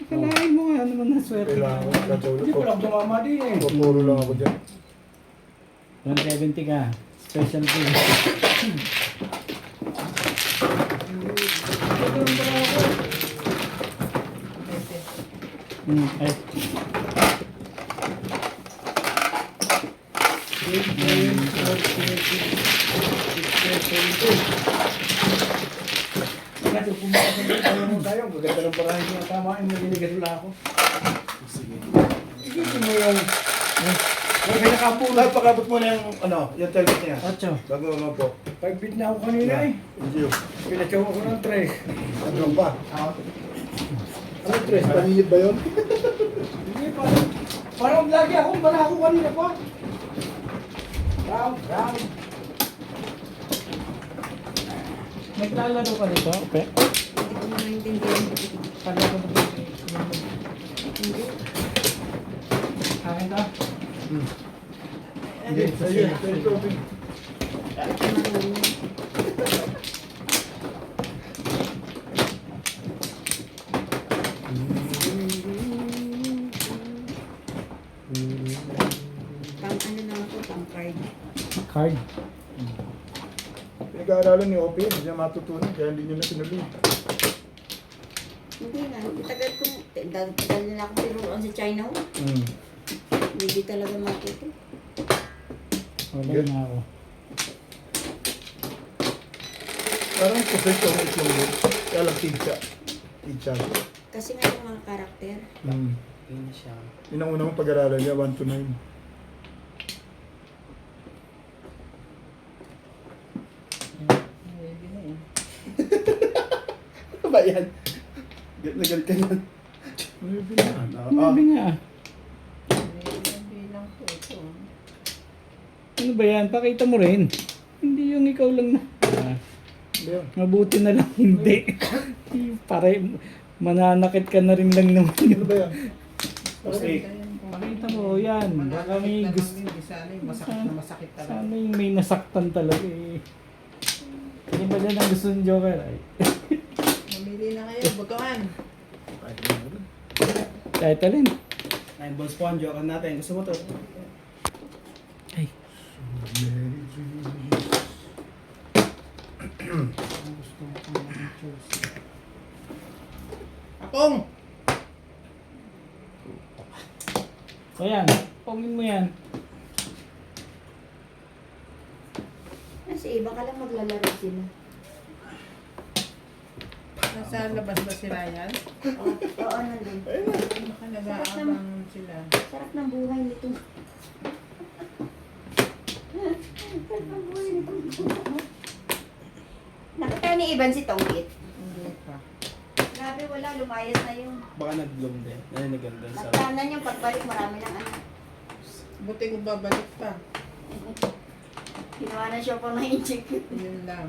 kalahin mo nga naman na swerte. Kailangan ko. Katulog Hindi ko. pala ako tumama din eh. Pupuro lang ako dyan. 170 ka. Special deal. Ay, Kasi pumasok tayo, maganda ng parahin yung tamaan, naginigasula ako. Sige. Isipin mo yung... Huwag ka nakapula. Lahat pakabot mo na yung, yung telbit niya. 8. Bago mo po. 5 feet na ako kanina eh. Thank you. Pinatsawa ko ng 3. Ano pa? Ano tres? Paniyid ba yun? Hindi, parang lagi akong balako kanina pa. Round. Naglalaro ka nito? Okay. Hindi ko maintindihan. Palaro ka nito. Hindi. Akin ka? Hindi, sa'yo. Sa'yo, Tobin. Marunong. Pang ano lang ako, pang card. Card. Pinag-aaralan ni Opie, hindi niya matutunan, kaya hindi niya na sinuloy. Hindi nga, tagal nila akong tinuruan sa China. Mm. Hindi talaga matuto. Wala Yeah. na ako. Parang professional itlog yun. Kaya lang teacher. Teacher. Kasi nga yung mga karakter. Mm. Yun siya. Yun ang unang pag-aralan niya, 1 to 9. Pwede na eh. Ano ba yan? Nagalit ka yan. Maybe nga. Ah, Maybe nga. Bilang po ito. Ano ba yan? Pakita mo rin. Hindi yung ikaw lang na. Yeah. Mabuti na lang hindi. Para mananakit ka na rin lang naman. Ano ba yan? Kasi, Pakita mo, yan. Baka may gusto. Sana yung masakit na masakit talaga. Sana yung may nasaktan talaga eh. Ano ba yan ang gusto ng Joker? Ay, Mamili na kayo, butuan. kahit alin. 9 balls po ang joker natin. Gusto mo to? Ay, Akong! o yan. Pongin mo yan. Kasi iba ka lang maglalaro sila. Nasa labas ba sila yan? Oo, nandun. Baka nag-aabang sila. Sarap ng buhay nito. Sarap ng buhay nito. Nakita ni Ivan si Tongkit. Hindi pa. Grabe, wala. Lumayas na yung... Baka nag-bloom din. Ay, naganda sa... Nagtanan yung pagbalik. Marami ng anak. Buti kung babalik pa. Ginawa na siya pang na-incheck. Yun lang.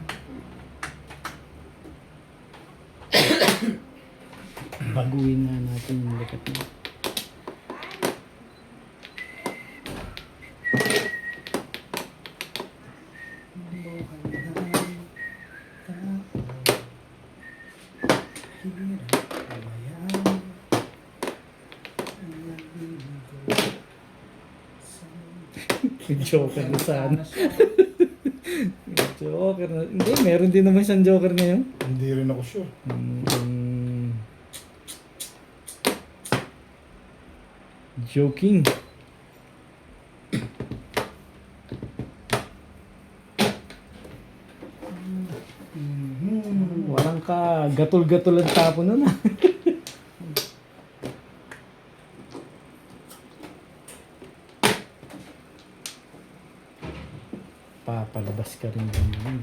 Baguhin na natin yung likat mo. Joker na sana. Joker na. Hindi, meron din naman siyang Joker ngayon. Hindi rin ako sure. Joking. Walang ka gatol-gatol ang tapo nun ah. Papalabas ka rin naman.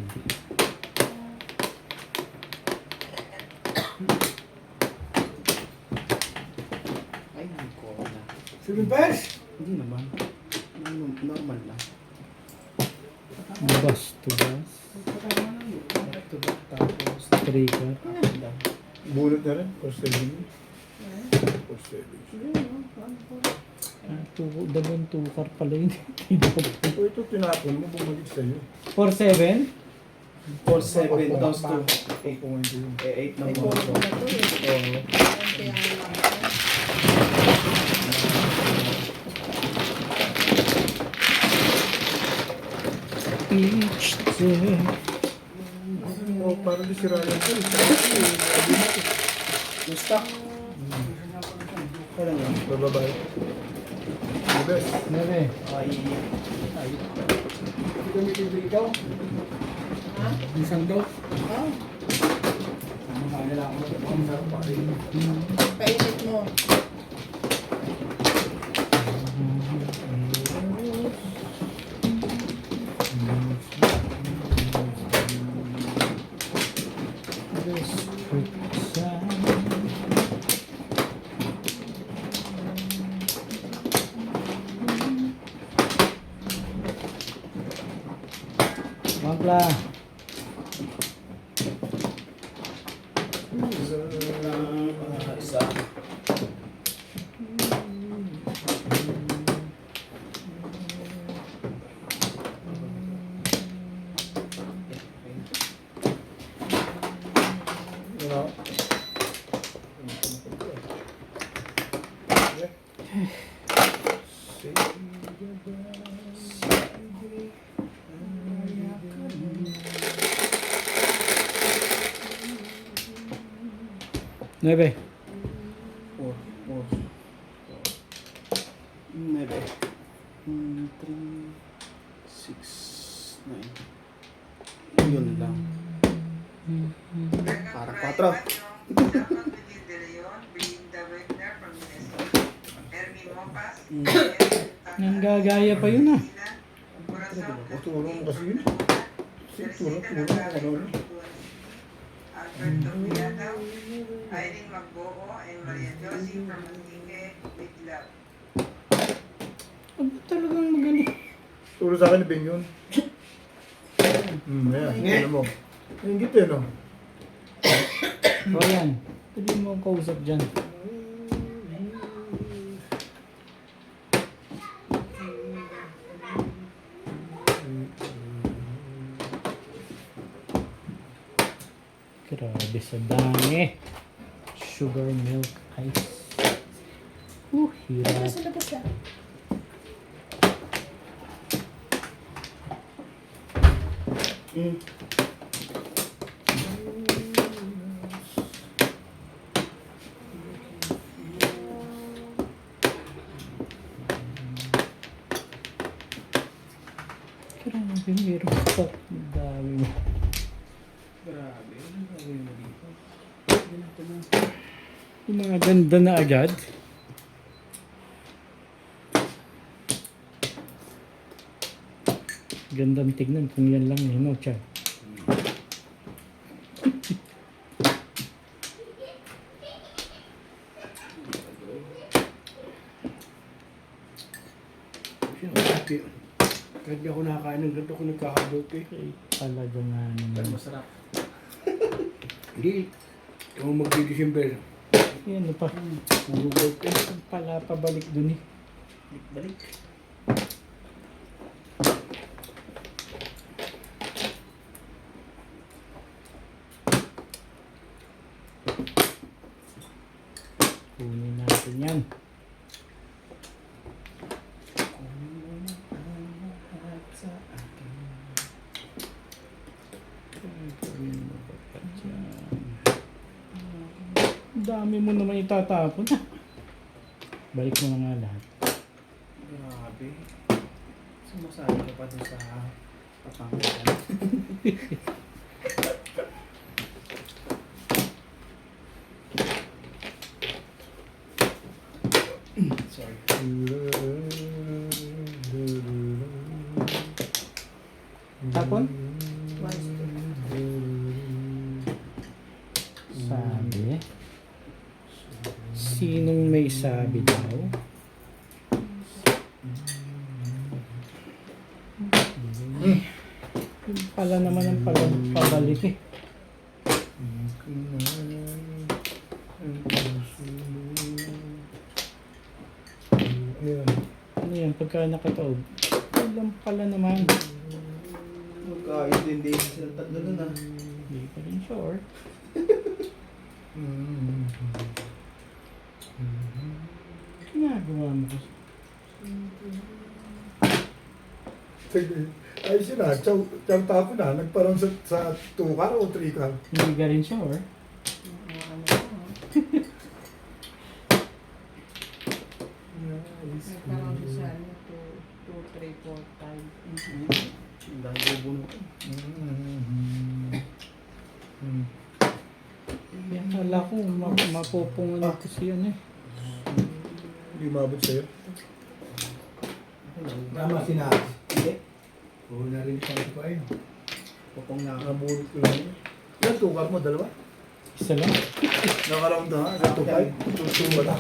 Ay, hindi ko na. Sige, Pers! Hindi naman. Normal lang. Bus to bus. Back to back, tapos... Trigger. lang. Bunot na rin. For 7. For 7. Dalawang tukar pala yun. O ito tinapon mo, bumalik sa'yo. 4-7? 4-7, tapos 2. Kung hindi yun. 8 na May mo. combo na to eh. Oo. Kaya lang. Each day. O, parang di sira yan sa'yo. Yung stock. Kailan lang? Bababay. The best. Nere. Ay, Gamitin din ikaw. Ha? Isang daw. Oh, Ano lang ako. Ang sarap pa rin. painit mo. Mampla. isa. You know? Say goodbye. 9. 4. 9. 3, 6, 9. Yun lang. Para 4. Miguel de Leon, Belinda Wegner from UNESCO, Ermi Mopas, Nanggagaya pa yun ah. Tulong kasi yun. Tulong ano. Alberto Piataw, Irene Magboo, and Maria Josie from Antique with Love. Aba talagang magaling. Turo sa akin ni Bing yun. Ayan, alam mo. Yung gito no? O yan. Pwede mo akong kausap dyan. Grabe sa dami. Sugar milk ice. Hirap. Sa labas lang. Grabe, meron pa. Ang dami mo. Grabe. Ano gagawin mo dito? Yung mga ganda na agad. Gandang tignan kung yan lang eh, no, Chad? Kahit di ako nakakain ng ganito, ako nagkakadot eh. Talaga nga Pero naman. masarap. Hindi. Ito mo magdi-December. Yan, ano pa? Puro gold eh. Pala pabalik dun eh. Balik. Kunin natin yan. Ang dami mo naman itatapon ah. Balik mo na nga lahat. Grabe. Sumasali ka pa dun sa Papangalan. Sorry. Tapon? Once, Sabi. Sinong may sabi daw? Yung pala naman ang pabalik eh. Ayan. Ano yan? Pagka nakataob. Ilang pala naman. Magkaintindi sila tatlo dun ah. Hindi pa rin sure. Ginagawa mo kasi. Sige. Ayos yun ah. Chow tapo na. Nagparang sa 2 car o 3 car. Hindi ka rin sure. Nagkaroon ko sa 2, 3, 4, 5. Ang dahil bubunot. Yan kala ko mapupungan ko siya eh. Hindi mabot sa'yo. Tama sinabi. Hindi. Oo, narinig sa ito ay. Pupong na. Nabulot ko lang. Yan, 2 car mo, dalawa. Isa lang. Nakaroon to ha. 2 ba na?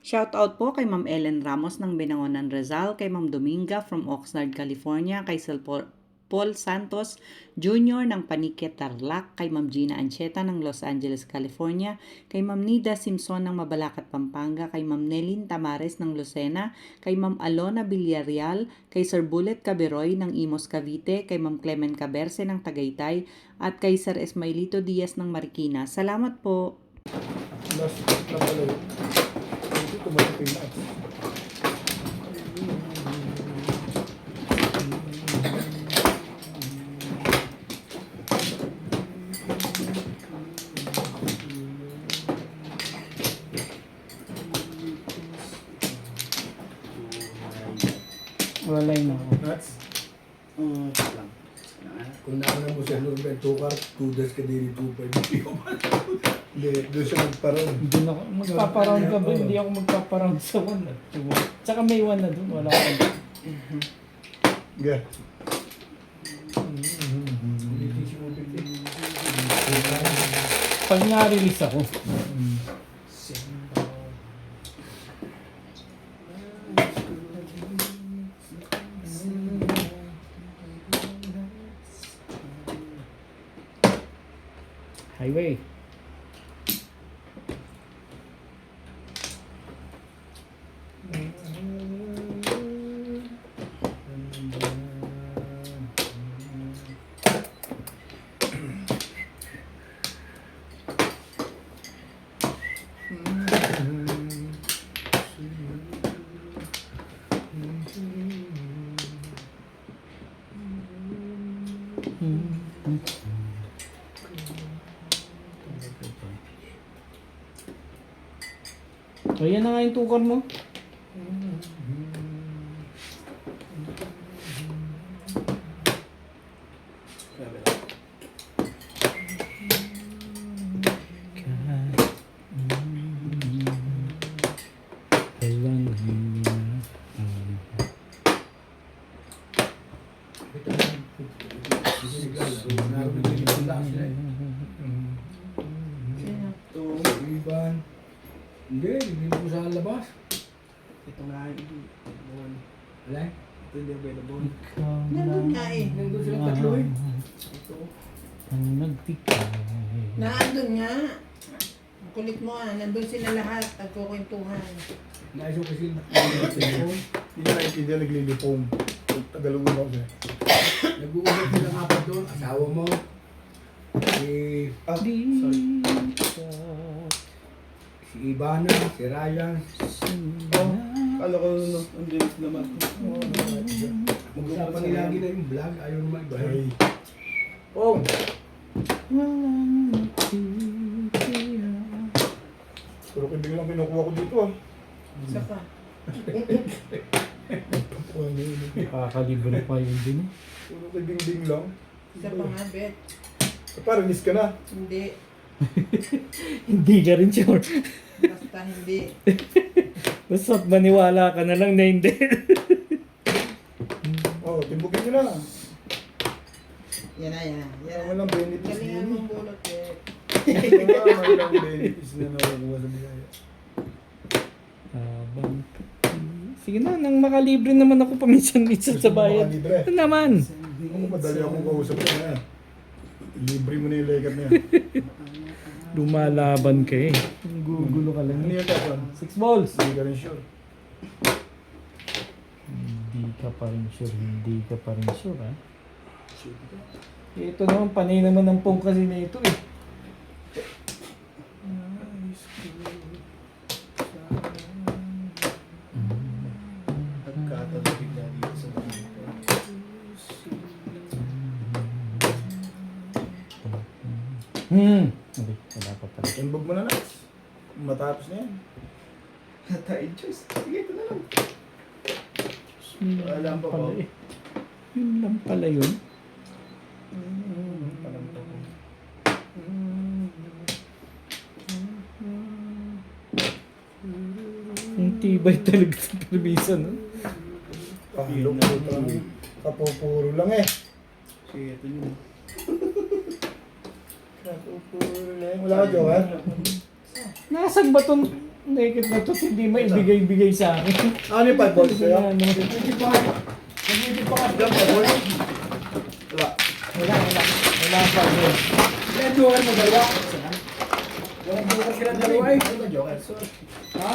Shout out po kay Ma'am Ellen Ramos ng Binangonan Rizal, kay Ma'am Dominga from Oxnard, California, kay Sir Paul Santos Jr. ng Panique, Tarlac, kay Ma'am Gina Ancheta ng Los Angeles, California, kay Ma'am Nida Simpson ng Mabalacat, Pampanga, kay Ma'am Nelin Tamares ng Lucena, kay Ma'am Alona Villarreal, kay Sir Bullet Caberoy ng Imos, Cavite, kay Ma'am Clemen Caberce ng Tagaytay, at kay Sir Esmailito Diaz ng Marikina. Salamat po! Last na pala yun. Hindi tumatapin na. Walay na ako. Nuts. Lang. Kung nauna mo sa Norbert Tukar, 2 days ka din 2.5. Hindi, doon siya magparang. Hindi na ako, magpaparound ka ba? Hindi ako magpaparound sa 1 at 2. Tsaka may 1 na doon, wala akong. Ga. Pag na-release ako, highway. So, yan na nga yung tukar mo. Hindi, hindi mo sa labas. Ito nga yung bon. Alay? Ito hindi available. Nandun nga eh. Nandun silang tatlo eh. Ito. Ang nagtikay. Nandun nga. Ang kulit mo ah. Nandun sila lahat. Nagkukwentuhan. Naiso kasi Hindi na naintindihan, naglilipong. Tagalogin ako siya. nag-uusap silang apat doon. Asawa mo. Si Ivana, si Ryan. Kala ko ang dilis naman. Mag-usapan nila lagi na yung vlog. Ayaw naman iba. Ay, Oh! pero kaibigan lang kinukuha ko dito ah. Isa pa. Nakakalibre pa yun din. Puro kaibigan lang. Isa pa nga, Bet. Parang miss ka na. Hindi. Hindi ka rin sure. Basta hindi. Basta maniwala ka na lang na hindi. Oh, timbugin nyo na. Yan na, yan na. Yan Ang na. walang benefits Galingan din. mong bulot, Bet. Ang walang benefits na nakukuha sa biyaya. Sige na, nang makalibre naman ako paminsan-minsan sa bayad. Libre. Ano naman? Ang madali akong kausap ko na yan. Libre mo na yung legat na yan. Lumalaban ka eh. Gugulo ka lang Ano eh. yan kapan? 6 balls. Hindi ka rin sure. Hindi ka pa rin sure, hindi ka pa rin sure ha. Ito naman, panay naman ng pong kasi na ito eh. Pagkatabig na dito sa mga Hindi, wala pa pala. Timbog mo na na. Matapos na yan. Tayo choice. Sige, ito na lang. Wala pa pala ba? eh. Yun lang pala yun. Ang tibay talaga sa permisa no? Pahilok mo talaga. Kapupuro lang eh. Sige, ito yun. Kapupuro lang. Wala ka, Johan? Nasaan ba itong naked na to hindi maibigay-bigay sa akin? Ano yung 5 balls kaya? Ano? Hindi pa. Hindi pa ka. Diyan pa, boy. Wala. Wala pa yun. Kaya Joker mo dalawa. Walang Joker sila dalawa eh. Ano ba, Joker? Ha?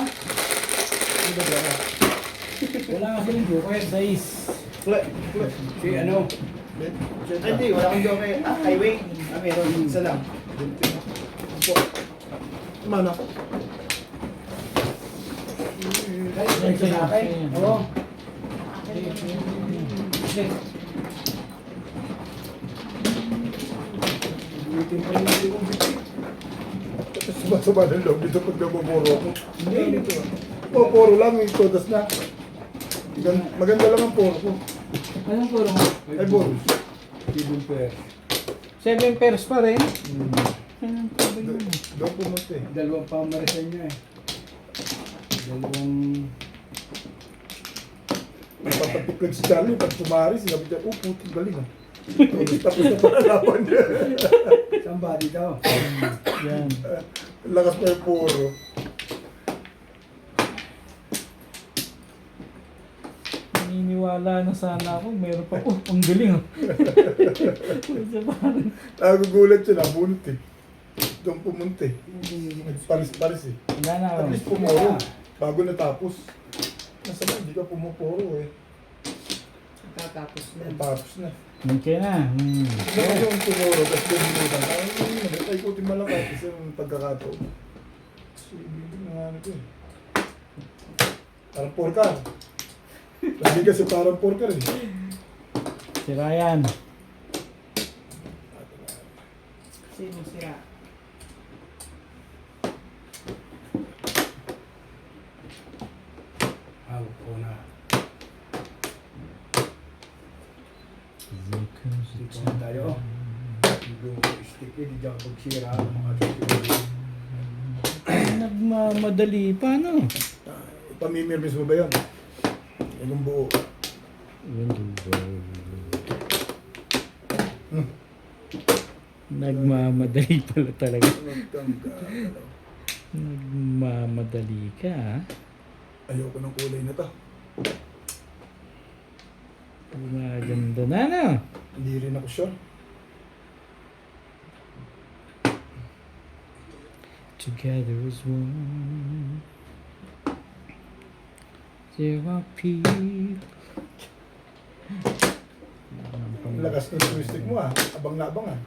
Wala kasi yung joker. 6. Si ano? Ay, hindi. Wala kang joke eh. Ah, highway. Ah, meron. Isa lang. Mana? Ay, sa akin. Oo. Ulitin pa rin natin kung bitin. Sumasama ng loob dito pag nabuburo ako. Hindi, dito. Pupuro lang, ito, tas na. Maganda lang ang puro ko. Anong puro mo? Ay, Boros. 7 pairs. 7 pairs pa rin. Hmm. Anong pa ba yun? Doon pumunta eh. Dalawang pamarisan niya eh. Dalawang... Papatiklad si Charlie, pag tumari, sinabi niya, puting galing ah. Tapos na pala laban niya. Somebody daw. Yan. Lakas pa yung puro. Naniniwala na sana ako. Meron pa. Oh, ang galing oh. Sa parang. Nagugulat siya, nabunot eh. Doon pumunta eh. Paris-paris eh. Wala na At ako. least pumuro. Bago natapos. Nasa ba, hindi ka pumupuro eh. Tatapos na. Natapos na. Okay na. Hindi ka yung pumuro, tapos binimutan. Ay, ikutin malakas kasi yung pagkakataon. Kasi hindi na ano ito eh. Parang porka. Hindi kasi parang porka rin. Si Ryan. Sino sira? Hawak ko na. Dito na tayo. Yung stick eh, di dyan pagsira ang mga stick. Nagmamadali pa, no? Pamimirmis mo ba yun? Yung buo. Nagmamadali pala talaga. Nagtanggal. Nagmamadali ka, ha? Ayoko ng kulay na to. Maganda na, no? Hindi rin ako sure. Together as one. There are people. Ang lakas ng joystick mo ah. Abang na abang ah.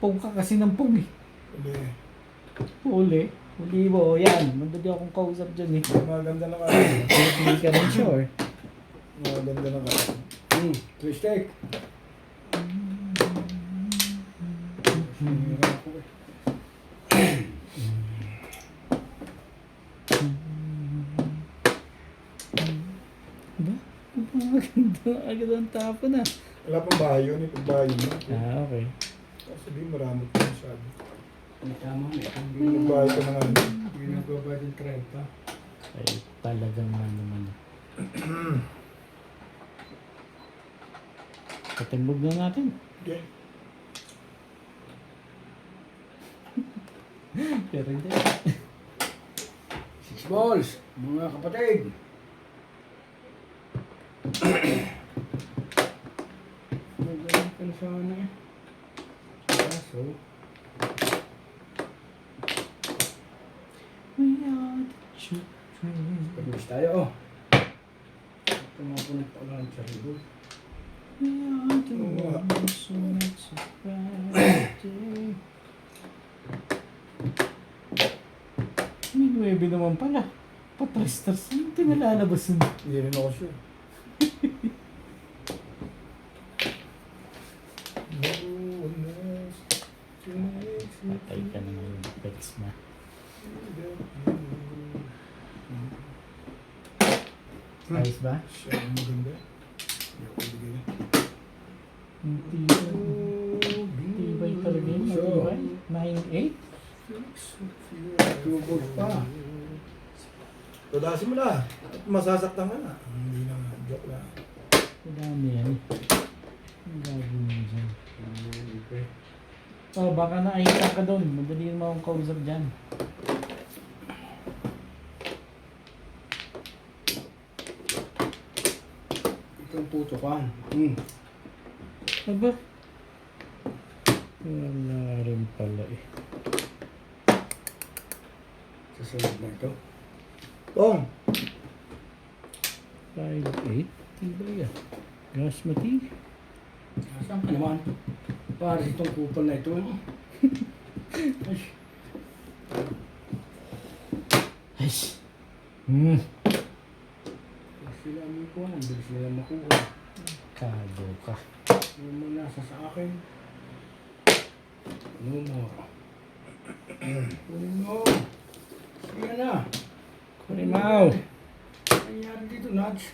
Pong ka kasi ng pong eh. Hindi. Huli. Huli mo. Yan. Madali akong kausap dyan eh. Maganda na ka. Hindi ka rin sure. Maganda na ka. Stick. Ba? Maganda. Agad ang tapo na. Wala pang bayo ni pagbayo mo. Ah, okay. Kasi di maramot ka masyado. Tama na. Nagbayo ka na nga. Hindi nagbaba din 30. Ay, talaga nga naman. Patimbog na natin. Okay. Pero hindi. 6 balls, mga kapatid. Magaling ka na sana eh. Kaso, We are the children. pag-miss tayo oh. Tumapunit pa lang sa ribo. We are the ones who makes it brighter. May 9 naman pala. Pa-3 stars. Hindi nalalabas yun. Hindi rin ako sure. Patay ka na ngayon. Pets na. Ayos ba? Siya ang maganda. Hindi ako bigay. Ang tibay talaga yun. Matibay. 9-8. 2 balls pa. Tudasin mo na. At masasaktan ka na. Hindi na nga. Joke lang. Madami yan. Ang gagawin mo dyan. Oh, baka nakahita ka doon. Madali naman akong kausap dyan. Itong tutukan. Aba? Wala rin pala eh. Sa sunod na ito. Tong! 5-8? Tibay ah. Gas mati. Saan ka naman? Para itong kupal na ito. Ay, Ay! sila may kuha. Hindi sila makuha. Kago ka. Ano mo nasa sa akin? No more. Kunin mo. Sige na. Kurimaw! Sige nangyari dito, Nats?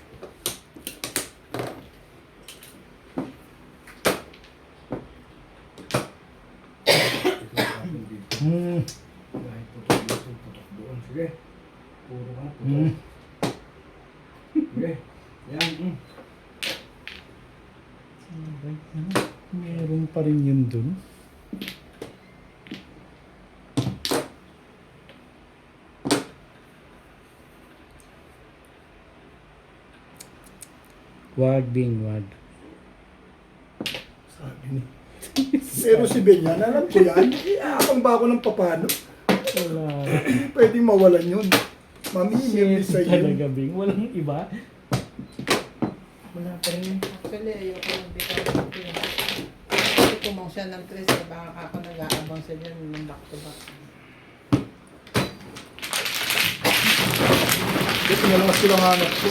Dahil putok dito, putok doon. Sige. Puro ka na, putok. Sige. Yan. Meron pa rin yun dun. Wag ding wag. Sabi ni. Pero si Benyan, alam ko yan. Iakang ba ako ng papano? Wala. Hindi pwedeng mawalan yun. Mamimili Shit sa iyo. talaga, Bing. Walang iba. Wala pa rin. Actually, ayoko magbitaw dito. Kasi kumang siya ng 3, baka ako nag-aabang siya dyan ng back to back. Ito na lang silang hanap ko.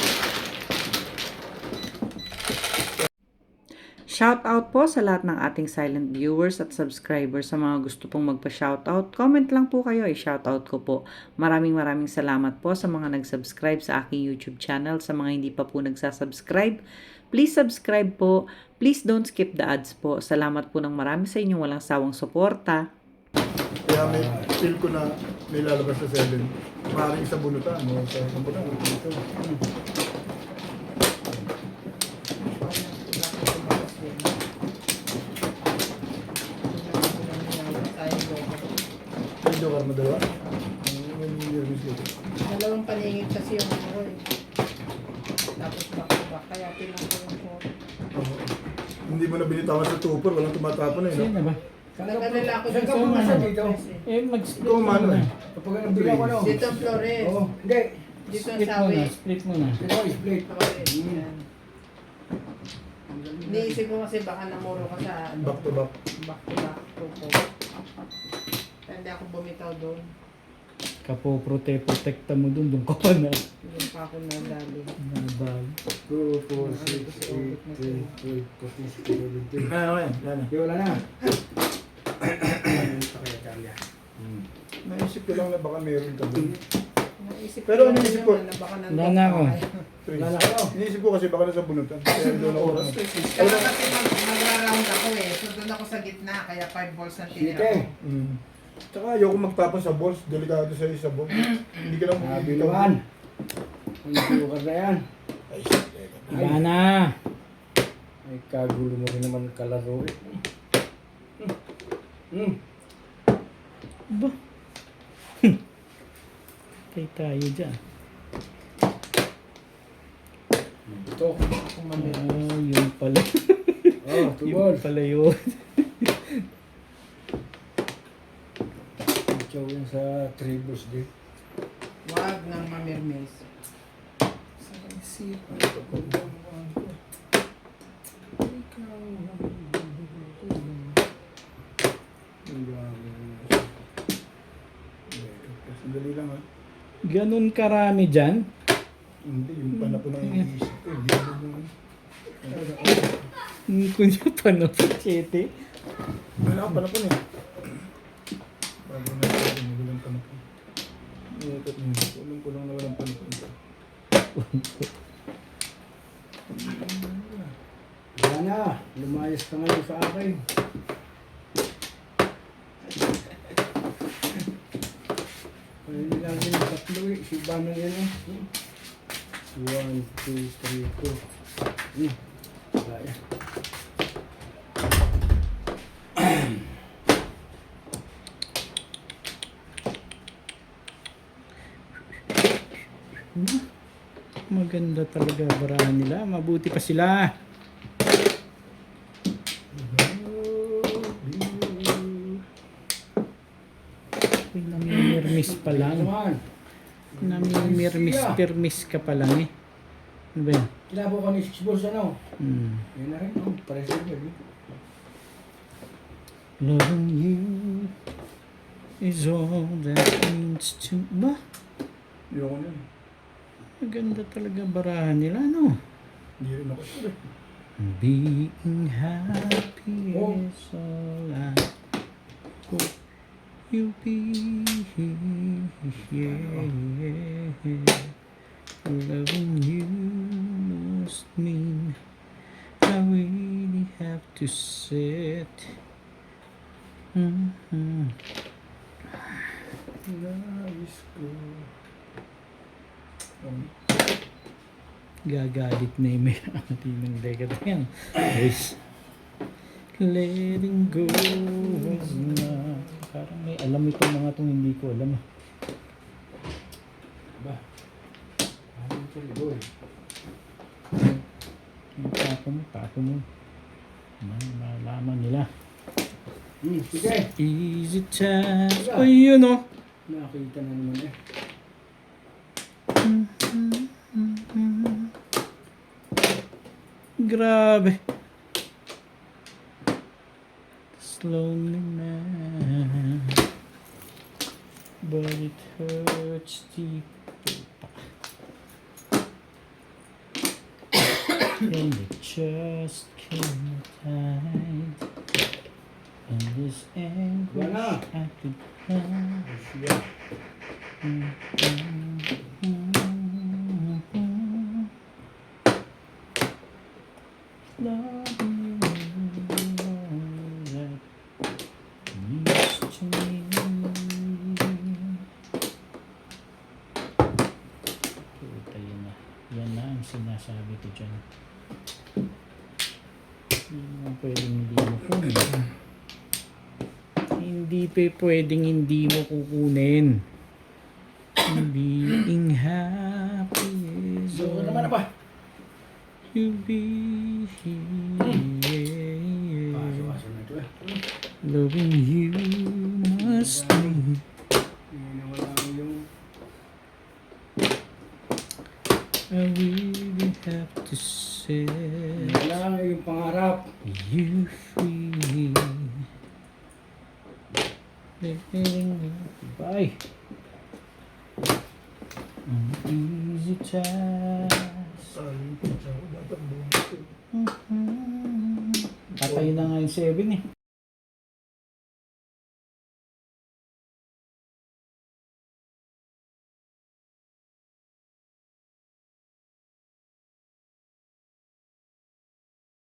Shoutout po sa lahat ng ating silent viewers at subscribers. Sa mga gusto pong magpa-shoutout, comment lang po kayo, i-shoutout ko po. Maraming salamat po sa mga nag-subscribe sa aking YouTube channel. Sa mga hindi pa po nagsasubscribe, please subscribe po. Please don't skip the ads po. Salamat po ng marami sa inyong walang sawang suporta. Kaya may feel ko na may lalabas sa 7. Maraming sa bunutan. No? Sa bunutan. Dito. May joker mo dalawa? May nervous dito. Dalawang paningit kasi yung ako eh. Tapos back to back, kaya pinang ko yung phone. Oo. Hindi mo na binitawan sa tupor. Walang tumatapon eh. Sino No? ba? Nag-alala ako Saan ka dito. pumunta dito? Eh, mag-split Ikaw umano muna. eh. Kapag anong bilang ko, ano? Dito ang Flores. Oo. Hindi. Dito ang Split Sawi. muna, split muna. Ito, split. Flores. Yan. Iniisip ko kasi baka namuro ka sa Back to back. back to back tupo. Kaya hindi ako bumitaw doon. Protecta mo dun, dun ka pa na. Doon pa ako nadali. Nabal. 2, 4, 6, 8, 10, 12, 14, 15, 16, 17. Ah, okay. Yan. Di, wala na. Naisip ko lang na baka meron ka dun. Naisip Pero lang ano isip ko? naman na baka Wala na ako. Wala na kayo. Iniisip ko kasi baka nasa bunutan. Kaya doon ako. Kaya kasi mag-round ako eh. So doon ako sa gitna, kaya 5 balls ang tinira Sige. ko. Tsaka ayoko magtapon sa balls. Delikado sa isa balls. Hindi ka lang Nabiluan. Ang sugar na yan. Ay, Wala na. Ay, kagulo mo rin naman kalaro eh. Ba? Patay tayo dyan. Ito. Yun pala. Oh, 2 Yun balls. pala yun. Ikaw yan sa 3 balls din. Wag nang mamirmis. Sandali lang ha. Ganun karami dyan. Hindi, yung panapon ng iisip ko. Hindi ako yung... Kunya pa no, 7. Wala akong panapon eh. Bago na ako, walang panapon. Iikot niyo. Kulang ko lang na walang panapon. Wala na. Lumayas ka ngayon sa akin. Pwede lang din yung tatlo eh. Si Bano yan eh. 1, 2, 3, 4. Wala yan. Maganda talaga barahan nila. Mabuti pa sila. Uy, namimirmis pa lang. Naman. Namimirmis ka pa lang eh. Ano ba yan? Kilabo ka ni 6 balls ano? Yan na rin. Oh, pares na yun. Loving you is all that means to... Ba? Ayoko na. Maganda talaga barahan nila, no? Hindi rin ako sure. Being happy Oh. is all I hope you be. Yeah. Loving you must mean I really have to sit. Nais ko. Gagalit na yung may ating ng dekat yan. Guys, letting go was not. Parang may alam itong mga itong hindi ko alam. Ba? Ano ito ligoy? Yung tapo mo. Malaman nila. Sige. Easy task. Oh, yun oh. Nakita na naman eh. Grabe. Slowly man, but it hurts deep. And it just can't hide. And this anguish Wala. I could hide. Yan na ang sinasabi ko dyan. Hindi mo pwedeng hindi mo kunin. Hindi pwedeng hindi mo kukunin. Being happy is So, all naman na ba? you be here. Paso na ito eh. Loving you must mean Hindi na wala yung... I really have to set Wala yung pangarap. you free. Bye. An easy task. Patay na nga yung 7 eh.